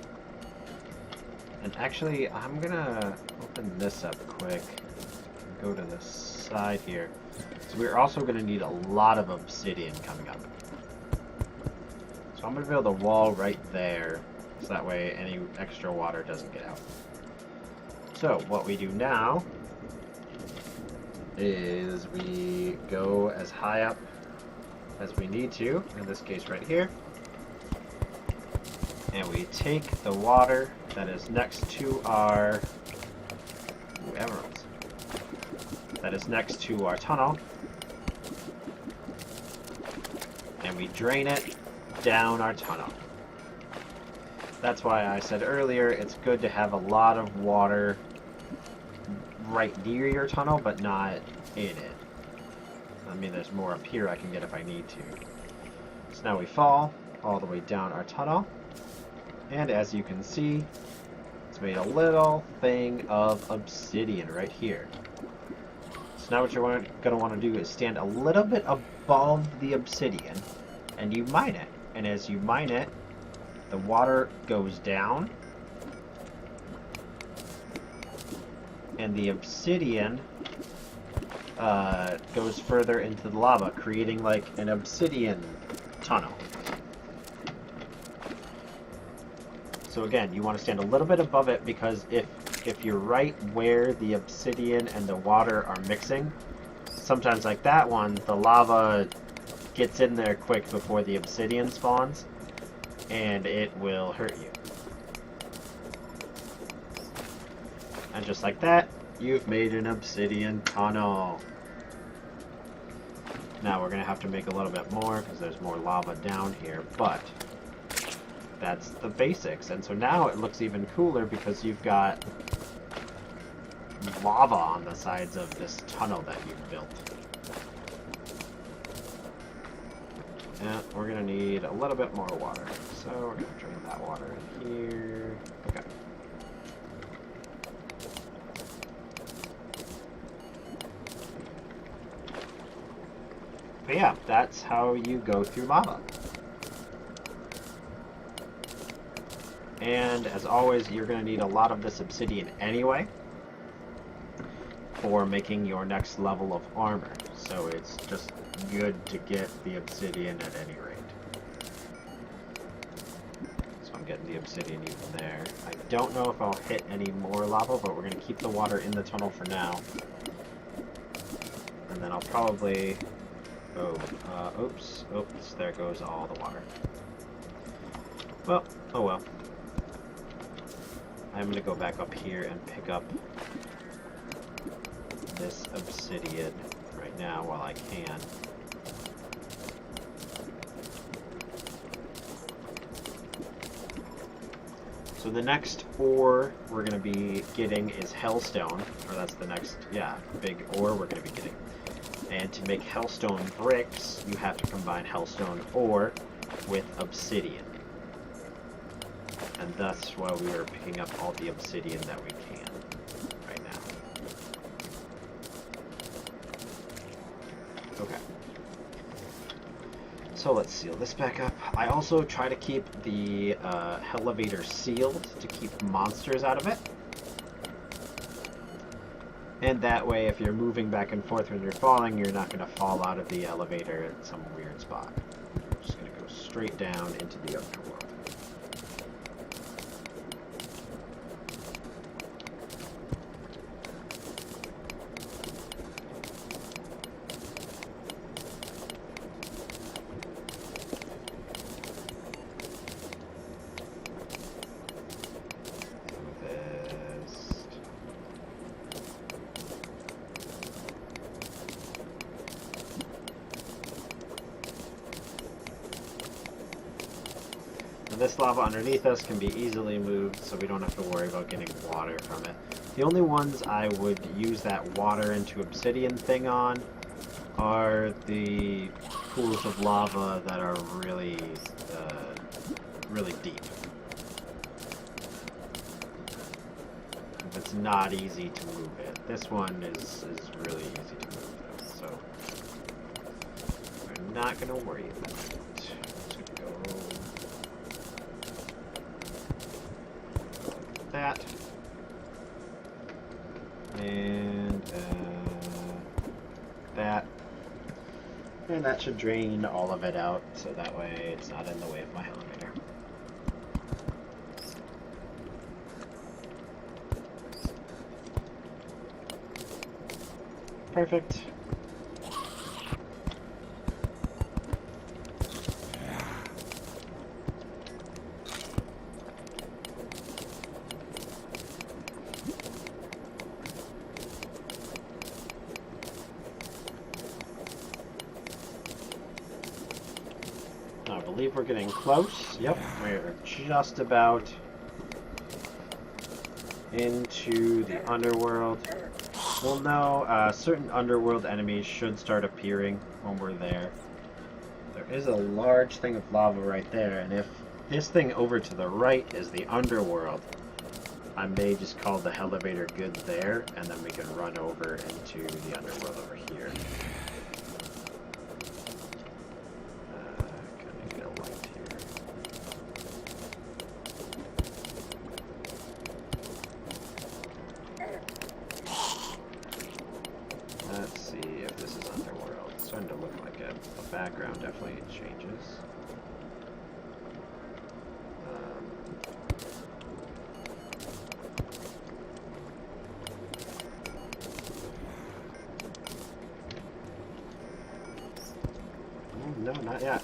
And actually, I'm gonna open this up quick and go to the side here. So we're also gonna need a lot of obsidian coming up. So I'm gonna build a wall right there, so that way any extra water doesn't get out. So what we do now is we go as high up as we need to, in this case right here, and we take the water that is next to our emeralds, that is next to our tunnel, and we drain it down our tunnel. That's why I said earlier it's good to have a lot of water right near your tunnel, but not in it. I mean, there's more up here I can get if I need to. So now we fall all the way down our tunnel, and as you can see, it's made a little thing of obsidian right here. So now what you're going to want to do is stand a little bit above the obsidian, and you mine it. And as you mine it, the water goes down, and the obsidian goes further into the lava, creating like an obsidian tunnel. So again, you want to stand a little bit above it, because if you're right where the obsidian and the water are mixing, sometimes like that one, the lava gets in there quick before the obsidian spawns, and it will hurt you. And just like that, you've made an obsidian tunnel. Now we're going to have to make a little bit more because there's more lava down here, but that's the basics. And so now it looks even cooler because you've got lava on the sides of this tunnel that you've built. And we're going to need a little bit more water. So we're going to drain that water in here. Okay. But yeah, that's how you go through lava. And as always, you're going to need a lot of this obsidian anyway for making your next level of armor. So it's just good to get the obsidian at any rate. So I'm getting the obsidian even there. I don't know if I'll hit any more lava, but we're going to keep the water in the tunnel for now. And then I'll probably... oops, there goes all the water. Well, oh well. I'm going to go back up here and pick up this obsidian right now while I can. So the next ore we're going to be getting is hellstone, or that's the next, big ore we're going to be getting. And to make hellstone bricks, you have to combine hellstone ore with obsidian. And that's why we are picking up all the obsidian that we can right now. Okay. So let's seal this back up. I also try to keep the Hellevator sealed to keep monsters out of it. And that way, if you're moving back and forth when you're falling, you're not going to fall out of the elevator at some weird spot. You're just going to go straight down into the underworld. This lava underneath us can be easily moved, so we don't have to worry about getting water from it. The only ones I would use that water into obsidian thing on are the pools of lava that are really, really deep. if it's not easy to move it. This one is really easy to move, though, so we're not going to worry about it. Let's go like that. And that. And that should drain all of it out, so that way it's not in the way of my elevator. Perfect. I believe we're getting close. Yep, we're just about into the underworld. Well, no, certain underworld enemies should start appearing when we're there. There is a large thing of lava right there, and if this thing over to the right is the underworld, I may just call the Hellevator good there, and then we can run over into the underworld over here. Let's see if this is underworld. It's starting to look like it. The background definitely changes. No, not yet.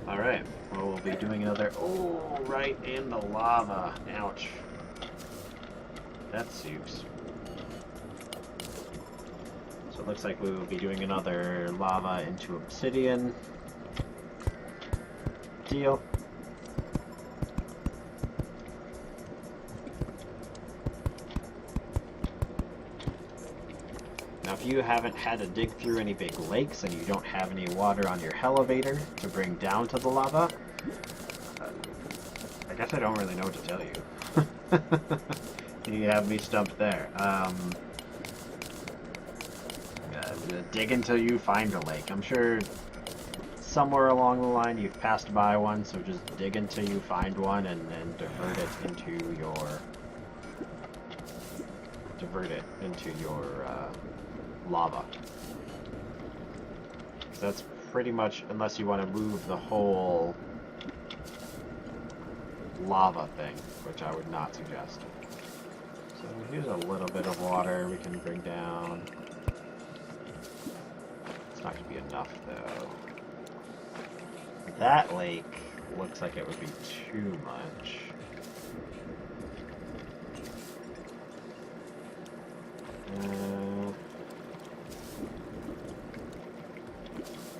Alright, well, we'll be doing another... Oh, right in the lava. Ouch. That sucks. So it looks like we will be doing another lava into obsidian deal. Now if you haven't had to dig through any big lakes and you don't have any water on your Hellevator to bring down to the lava, I guess I don't really know what to tell you. You have me stumped there. Dig until you find a lake. I'm sure somewhere along the line you've passed by one, so just dig until you find one and then divert it into your lava. So that's pretty much, unless you want to move the whole lava thing, which I would not suggest. So here's a little bit of water we can bring down. It's not going to be enough, though. That lake looks like it would be too much.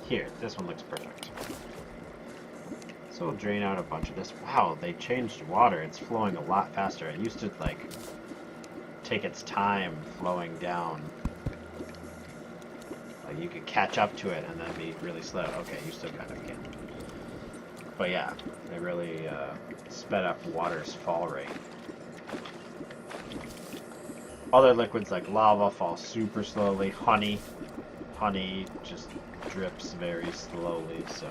Here, this one looks perfect. So we'll drain out a bunch of this. Wow, they changed water. It's flowing a lot faster. It used to, like, take its time flowing down. Like, you could catch up to it and then be really slow. Okay, you still kind of can. But yeah, they really sped up water's fall rate. Other liquids like lava fall super slowly. Honey just drips very slowly, so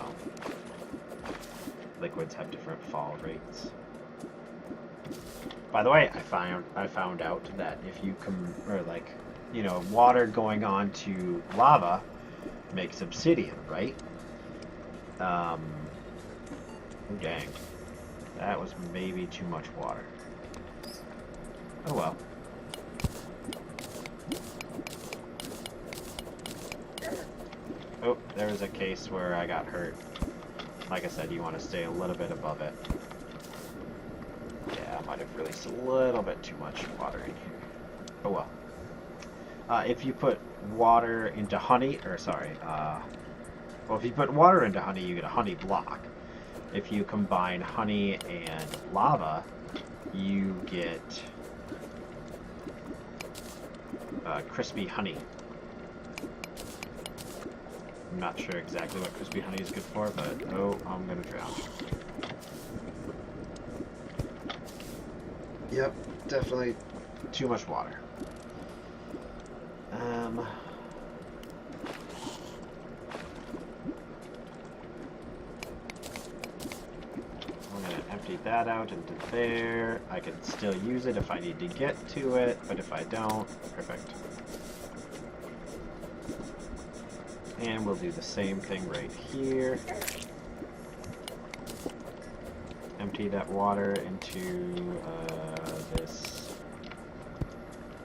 liquids have different fall rates. By the way, I found out that if you water going on to lava makes obsidian, right? Oh dang. That was maybe too much water. Oh well. Oh, there was a case where I got hurt. Like I said, you want to stay a little bit above it. Yeah, I might have released a little bit too much water in here. Oh well. If you put water into honey, if you put water into honey, you get a honey block. If you combine honey and lava, you get crispy honey. I'm not sure exactly what crispy honey is good for, but oh, I'm gonna drown. Yep, definitely Too much water. I'm gonna empty that out into there. I can still use it if I need to get to it, but if I don't, perfect. And we'll do the same thing right here. Empty that water into this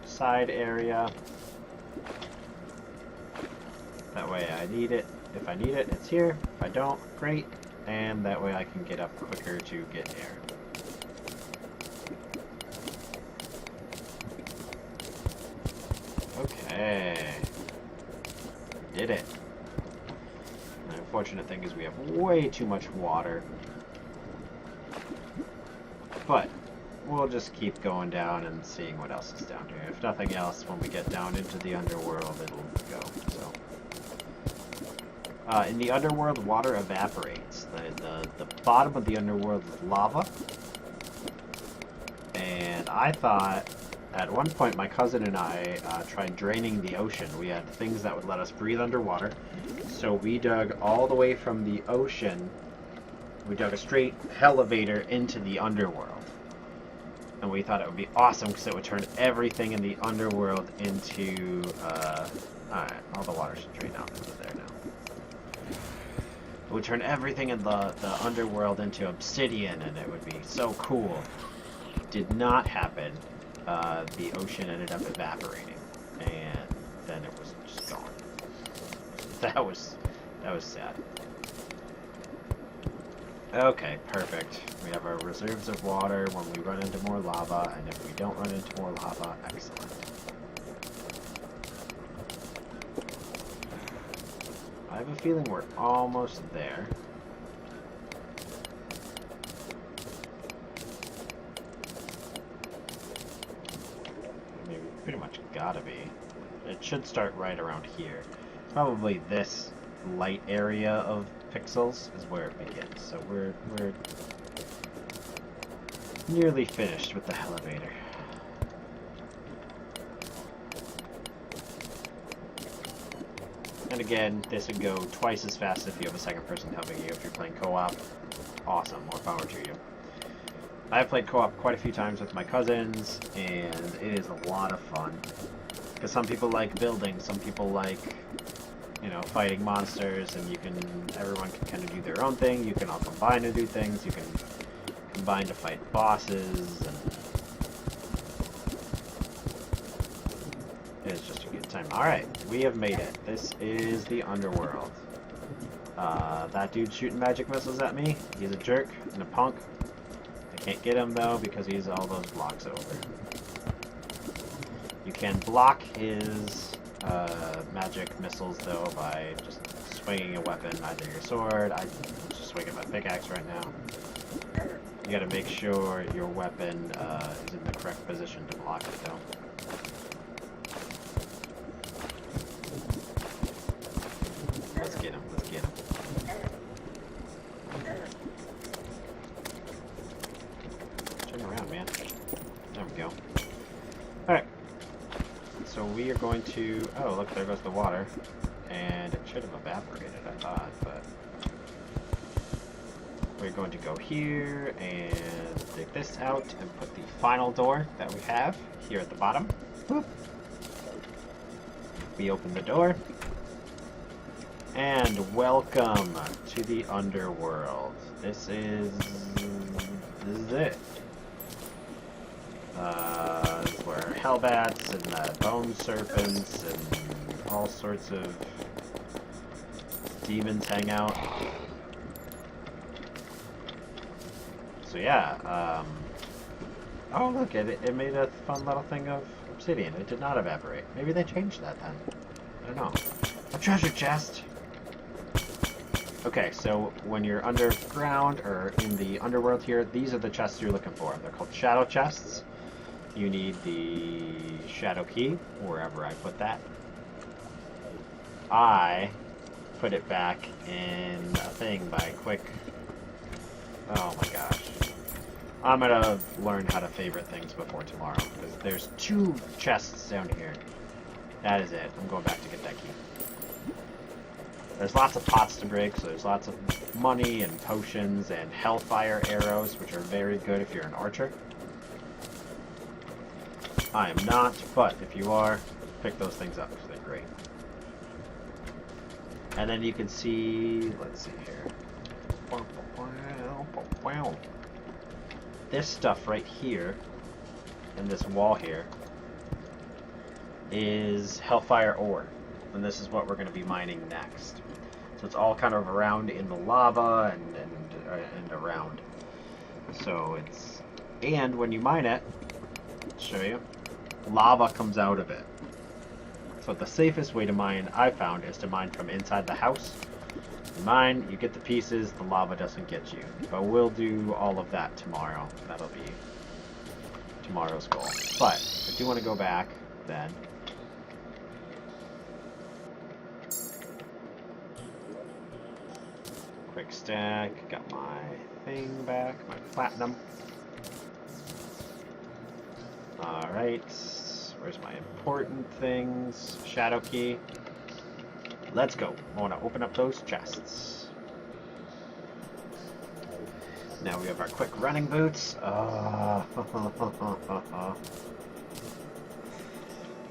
side area. That way I need it. If I need it, it's here. If I don't, great. And that way I can get up quicker to get air. Okay. Did it. The unfortunate thing is we have way too much water. But we'll just keep going down and seeing what else is down here. If nothing else, when we get down into the underworld, it'll go. So, in the underworld, water evaporates. The bottom of the underworld is lava. And I thought, at one point, my cousin and I tried draining the ocean. We had things that would let us breathe underwater. So we dug all the way from the ocean. We dug a straight Hellevator into the underworld. And we thought it would be awesome because it would turn everything in the underworld into... Alright, all the water should drain out into there now. It would turn everything in the underworld into obsidian, and it would be so cool. Did not happen. The ocean ended up evaporating, and then it was just gone. That was sad. Okay, perfect. We have our reserves of water when we run into more lava, and if we don't run into more lava, excellent. I have a feeling we're almost there. I mean, we pretty much gotta be. It should start right around here. Probably this light area of pixels is where it begins. So we're nearly finished with the Hellevator. And again, this would go twice as fast if you have a second person helping you. If you're playing co-op, awesome, more power to you. I've played co-op quite a few times with my cousins, and it is a lot of fun. Because some people like building, some people like, you know, fighting monsters, and everyone can kind of do their own thing. You can all combine to do things. You can combine to fight bosses, and it's just a good time. Alright, we have made it. This is the underworld. That dude shooting magic missiles at me, he's a jerk and a punk. I can't get him though because he's all those blocks over. You can block his magic missiles though by just swinging a weapon, either your sword. I'm just swinging my pickaxe right now. You gotta make sure your weapon is in the correct position to block it though. Let's get him, let's get him. Turn around, man. There we go. Alright. So we are going to... Oh, look, there goes the water. And it should have evaporated, I thought, but... We're going to go here and dig this out and put the final door that we have here at the bottom. Boop. We open the door. And welcome to the underworld. This is it. This is where hellbats and bone serpents and all sorts of demons hang out. So yeah, oh look, it made a fun little thing of obsidian. It did not evaporate. Maybe they changed that then. I don't know. A treasure chest! Okay, so when you're underground, or in the underworld here, these are the chests you're looking for. They're called shadow chests. You need the shadow key, wherever I put that. I put it back in a thing by quick... Oh my gosh. I'm gonna learn how to favorite things before tomorrow, because there's 2 chests down here. That is it. I'm going back to get that key. There's lots of pots to break, so there's lots of money and potions and hellfire arrows, which are very good if you're an archer. I am not, but if you are, pick those things up because they're great. And then you can see, let's see here. This stuff right here, in this wall here, is hellfire ore. And this is what we're going to be mining next. So it's all kind of around in the lava and around. So it's, and when you mine it, I'll show you, lava comes out of it. So the safest way to mine, I found, is to mine from inside the house. You mine, you get the pieces, the lava doesn't get you. But we'll do all of that tomorrow. That'll be tomorrow's goal. But I do want to go back then. Quick stack, got my thing back, my platinum. Alright, where's my important things? Shadow key. Let's go. I want to open up those chests. Now we have our quick running boots.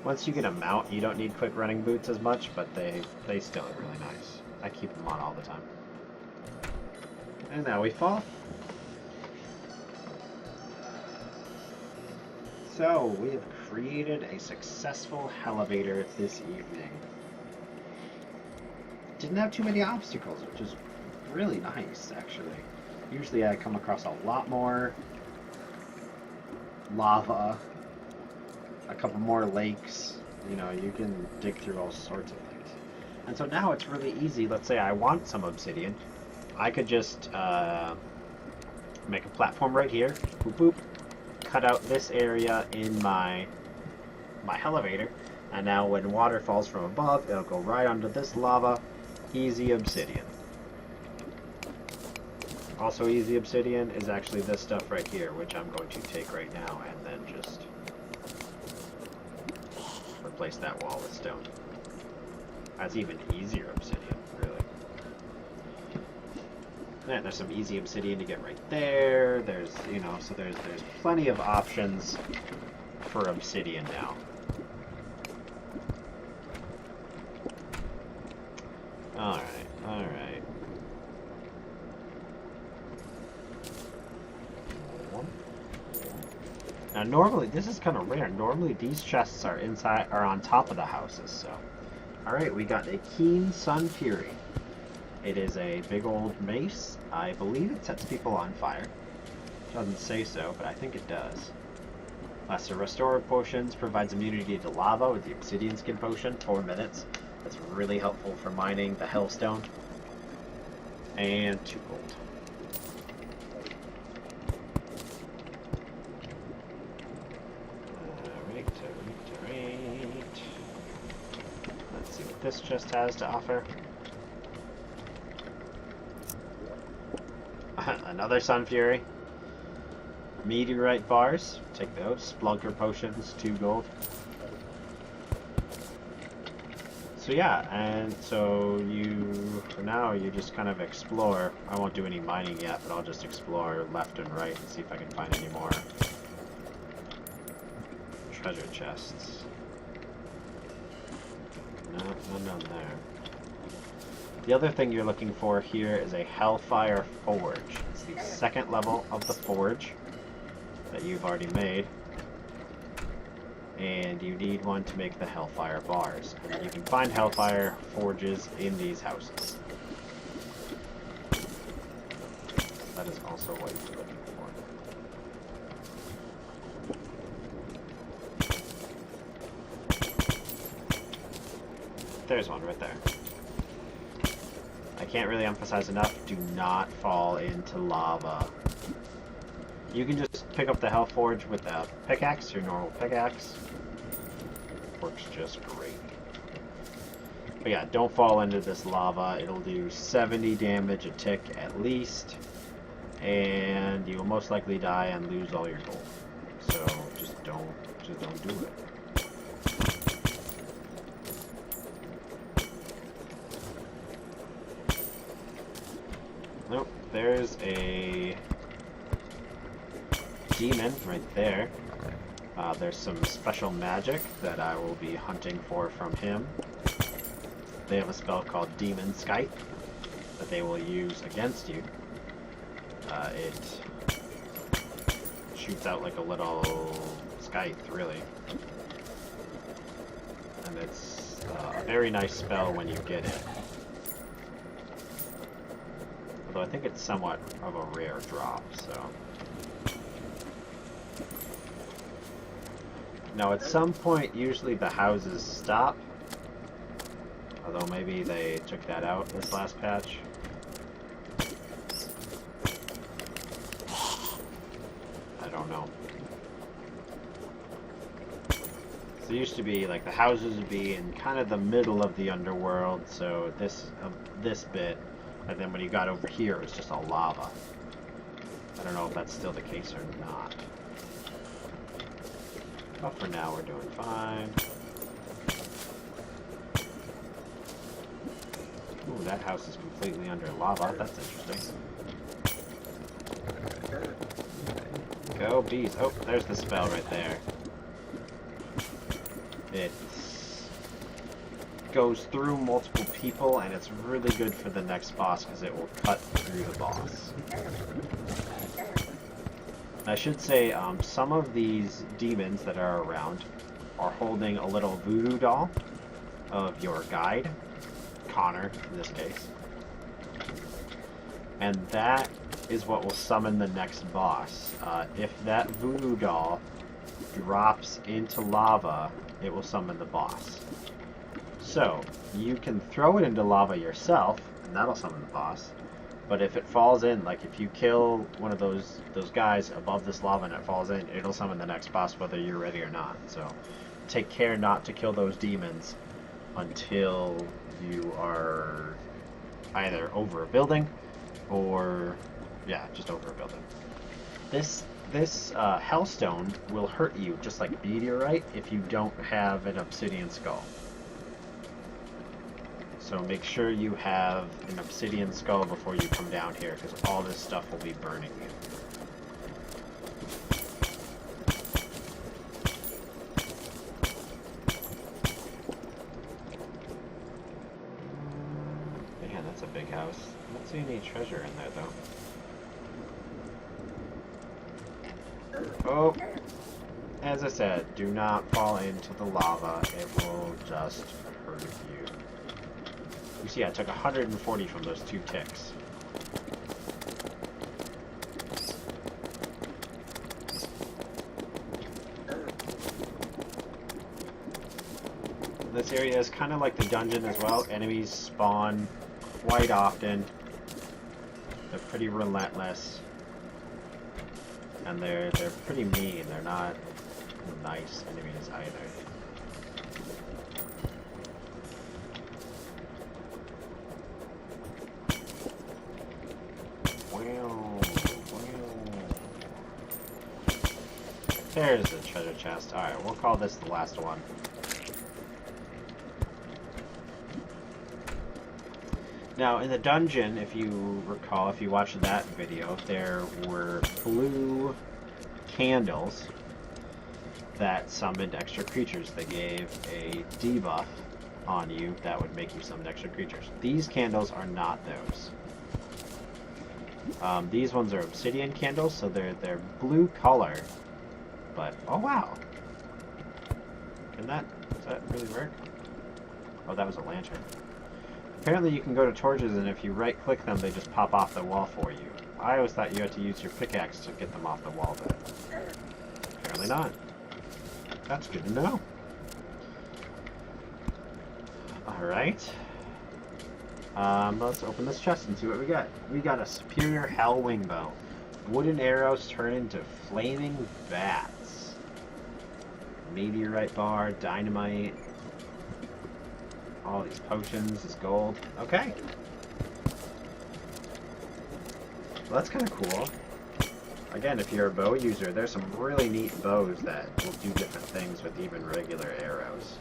Once you get a mount, you don't need quick running boots as much, but they still are really nice. I keep them on all the time. And now we fall. So, we have created a successful Hellevator this evening. Didn't have too many obstacles, which is really nice, actually. Usually I come across a lot more lava, a couple more lakes. You know, you can dig through all sorts of things. And so now it's really easy. Let's say I want some obsidian. I could just make a platform right here, boop boop, cut out this area in my Hellevator, and now when water falls from above, it'll go right onto this lava. Easy obsidian. Also easy obsidian is actually this stuff right here, which I'm going to take right now and then just replace that wall with stone. That's even easier obsidian, really. And there's some easy obsidian to get right there. There's, you know, so there's plenty of options for obsidian now. Alright, alright. Now normally, this is kind of rare. Normally these chests are on top of the houses, so. Alright, we got a Keen Sun Fury. It is a big old mace. I believe it sets people on fire. Doesn't say so, but I think it does. Lesser Restore Potions provides immunity to lava with the Obsidian Skin Potion, 4 minutes. That's really helpful for mining the Hellstone. And 2 gold. Alright. Let's see what this chest has to offer. Another Sun Fury. Meteorite bars. Take those. Splunker potions, 2 gold. So yeah, and so for now, you just kind of explore. I won't do any mining yet, but I'll just explore left and right and see if I can find any more treasure chests. No, none there. The other thing you're looking for here is a Hellfire Forge. It's the 2nd level of the forge that you've already made. And you need one to make the Hellfire bars. And you can find Hellfire forges in these houses. That is also what you're looking for. There's one right there. I can't really emphasize enough, do not fall into lava. You can just pick up the Hell Forge with a pickaxe, your normal pickaxe. Works just great. But yeah, don't fall into this lava. It'll do 70 damage a tick at least. and you will most likely die and lose all your gold. So just don't do it. Nope, there's a demon right there. There's some special magic that I will be hunting for from him. They have a spell called Demon Scythe that they will use against you. It shoots out like a little scythe, really. And it's a very nice spell when you get it. Although I think it's somewhat of a rare drop, so... Now at some point, usually the houses stop. Although maybe they took that out this last patch. I don't know. So it used to be like the houses would be in kind of the middle of the underworld, so this bit, and then when you got over here, it was just all lava. I don't know if that's still the case or not. But for now, we're doing fine. Ooh, that house is completely under lava. That's interesting. Go bees. Oh, there's the spell right there. It goes through multiple people, and it's really good for the next boss because it will cut through the boss. I should say, some of these demons that are around are holding a little voodoo doll of your guide, Connor in this case. And that is what will summon the next boss. If that voodoo doll drops into lava, it will summon the boss. So, you can throw it into lava yourself, and that'll summon the boss. But if it falls in, like if you kill one of those guys above this lava and it falls in, it'll summon the next boss whether you're ready or not. So take care not to kill those demons until you are either over a building or, yeah, just over a building. This hellstone will hurt you just like meteorite if you don't have an obsidian skull. So make sure you have an obsidian skull before you come down here, because all this stuff will be burning you. Man, that's a big house. I don't see any treasure in there, though. Oh! As I said, do not fall into the lava. It will just hurt you. You see, I took 140 from those 2 ticks. This area is kind of like the dungeon as well. Enemies spawn quite often. They're pretty relentless. And they're pretty mean. They're not nice enemies either. There's the treasure chest. Alright, we'll call this the last one. Now, in the dungeon, if you recall, if you watched that video, there were blue candles that summoned extra creatures. They gave a debuff on you that would make you summon extra creatures. These candles are not those. These ones are obsidian candles, so they're blue color. But, oh wow! Does that really work? Oh, that was a lantern. Apparently you can go to torches, and if you right-click them, they just pop off the wall for you. I always thought you had to use your pickaxe to get them off the wall, but apparently not. That's good to know. Alright. Let's open this chest and see what we got. We got a superior hell wing bow. Wooden arrows turn into flaming bats. Meteorite bar, dynamite. All these potions is gold. Okay. Well, that's kind of cool. Again, if you're a bow user, there's some really neat bows that will do different things with even regular arrows.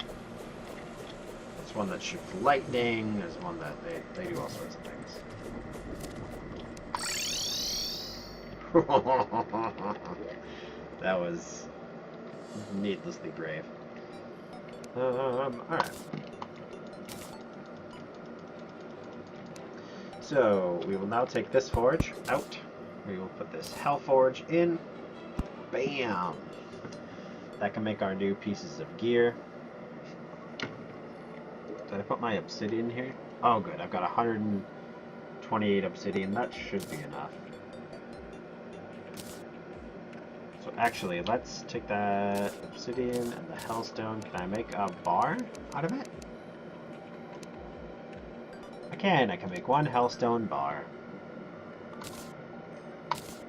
There's one that shoots lightning, there's one that they do all sorts of things. That was needlessly brave. Alright. So, we will now take this forge out. We will put this Hell Forge in. Bam! That can make our new pieces of gear. Did I put my obsidian here? Oh good, I've got 128 obsidian. That should be enough. So actually, let's take that obsidian and the hellstone. Can I make a bar out of it? I can make one hellstone bar.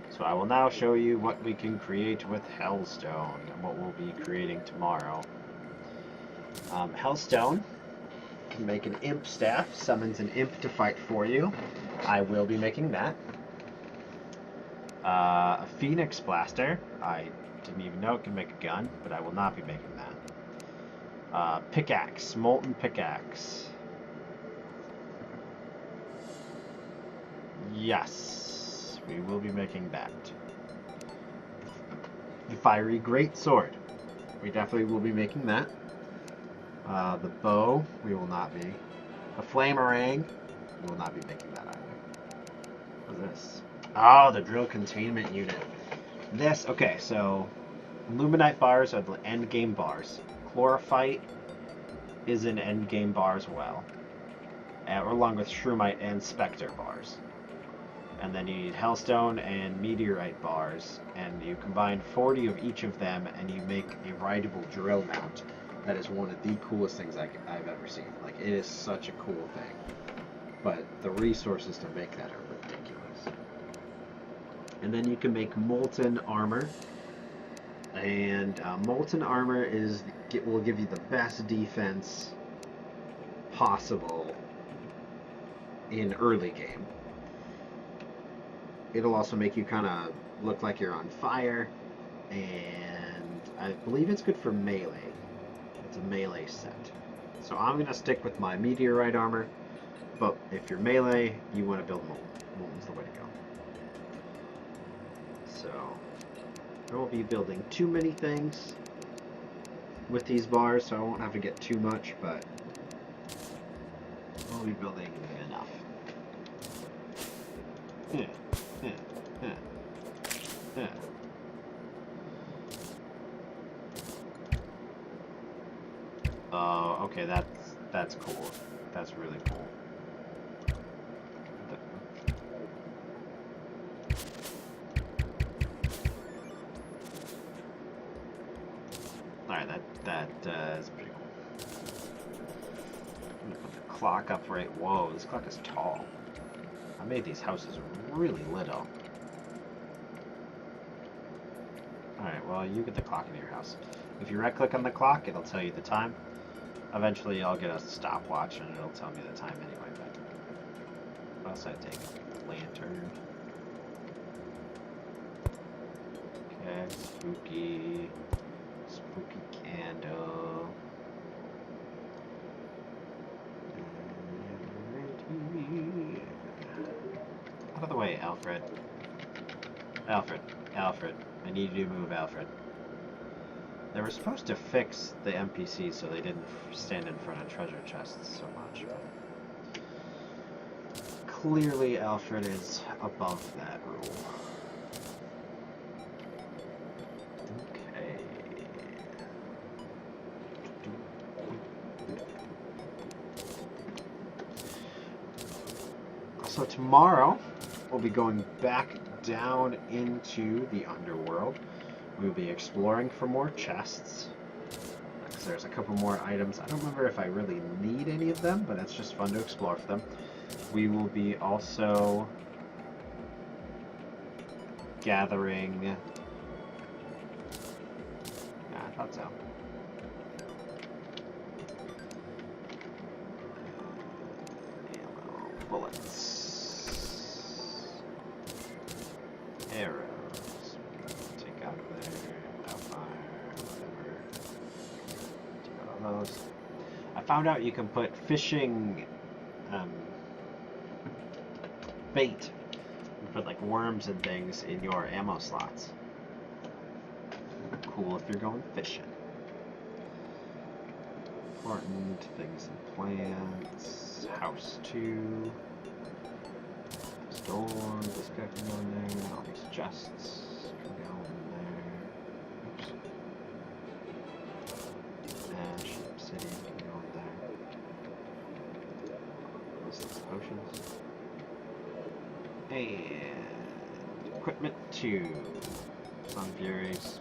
So I will now show you what we can create with hellstone and what we'll be creating tomorrow. Hellstone can make an imp staff, summons an imp to fight for you. I will be making that. A phoenix blaster. I didn't even know it can make a gun, but I will not be making that. Pickaxe, molten pickaxe. Yes, we will be making that. The fiery great sword. We definitely will be making that. The bow, we will not be. The flamerang, we will not be making that either. What is this? Oh, the drill containment unit. This, okay, so Illuminite bars are the end game bars. Chlorophyte is an end game bar as well, along with Shroomite and Spectre bars. And then you need Hellstone and Meteorite bars, and you combine 40 of each of them, and you make a rideable drill mount. That is one of the coolest things I've ever seen. Like, it is such a cool thing. But the resources to make that are ridiculous. And then you can make molten armor. And molten armor will give you the best defense possible in early game. It'll also make you kind of look like you're on fire, and I believe it's good for melee. It's a melee set. So I'm going to stick with my meteorite armor, but if you're melee, you want to build molten. Molten's the way to go. So I won't be building too many things with these bars, so I won't have to get too much, but I'll be building enough. Oh, okay, that's cool. That's really cool. Alright, that is pretty cool. I'm gonna put the clock up right. Whoa, this clock is tall. I made these houses really little. Alright, well, you get the clock in your house. If you right-click on the clock, it'll tell you the time. Eventually, I'll get a stopwatch, and it'll tell me the time anyway, but what else did I take? Lantern. Okay, spooky candle. Out of the way, Alfred. Alfred. I need you to move, Alfred. They were supposed to fix the NPCs so they didn't stand in front of treasure chests so much. Clearly, Alfred is above that rule. Okay. So tomorrow, we'll be going back down into the underworld. We'll be exploring for more chests. Because there's a couple more items. I don't remember if I really need any of them, but it's just fun to explore for them. We will be also gathering... Yeah, I thought so. Bullets. arrows. Take out of there. Outfire. Whatever. Take out all those. I found out you can put fishing bait. You put like worms and things in your ammo slots. Cool if you're going fishing. Important things and plants. House 2. This door, this guy can go in there. All these chests can go in there. Oops. Ash, obsidian can go in there. This is potions. And equipment 2. Sun Furies.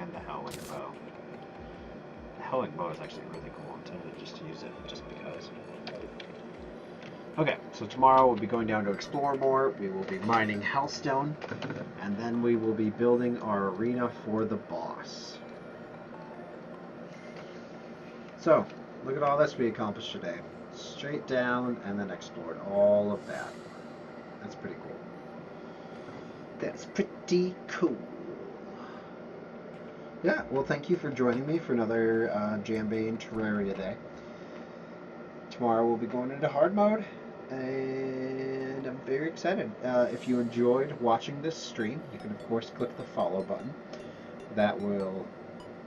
And the Hellwing Bow. The Hellwing Bow is actually really cool. I'm tempted just to use it just because. Okay, so tomorrow we'll be going down to explore more. We will be mining Hellstone, and then we will be building our arena for the boss. So, look at all this we accomplished today. Straight down and then explored all of that. That's pretty cool. That's pretty cool. Yeah, well, thank you for joining me for another Jambane Terraria day. Tomorrow we'll be going into hard mode, and I'm very excited. If you enjoyed watching this stream, you can of course click the follow button. That will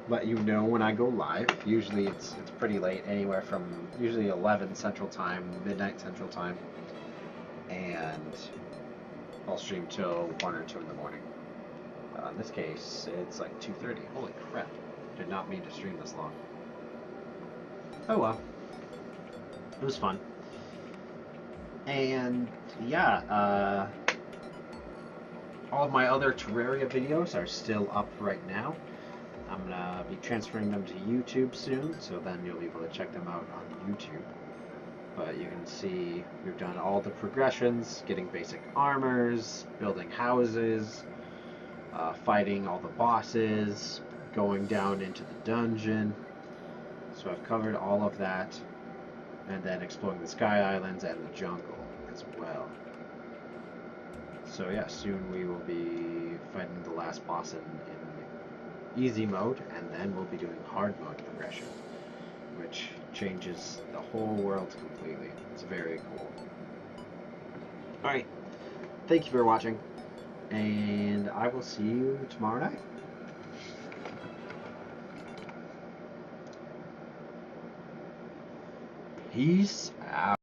let you know when I go live. Usually it's pretty late, anywhere from usually 11 Central Time, midnight Central Time, and I'll stream till 1 or 2 in the morning. In this case, it's like 2:30. Holy crap. Did not mean to stream this long. Oh well. It was fun. And yeah, all of my other Terraria videos are still up right now. I'm going to be transferring them to YouTube soon, so then you'll be able to check them out on YouTube. But you can see we've done all the progressions, getting basic armors, building houses, fighting all the bosses, going down into the dungeon. So I've covered all of that, and then exploring the Sky Islands and the jungle as well. So yeah, soon we will be fighting the last boss in easy mode, and then we'll be doing hard mode progression, which changes the whole world completely. It's very cool. Alright, thank you for watching, and I will see you tomorrow night. Peace out.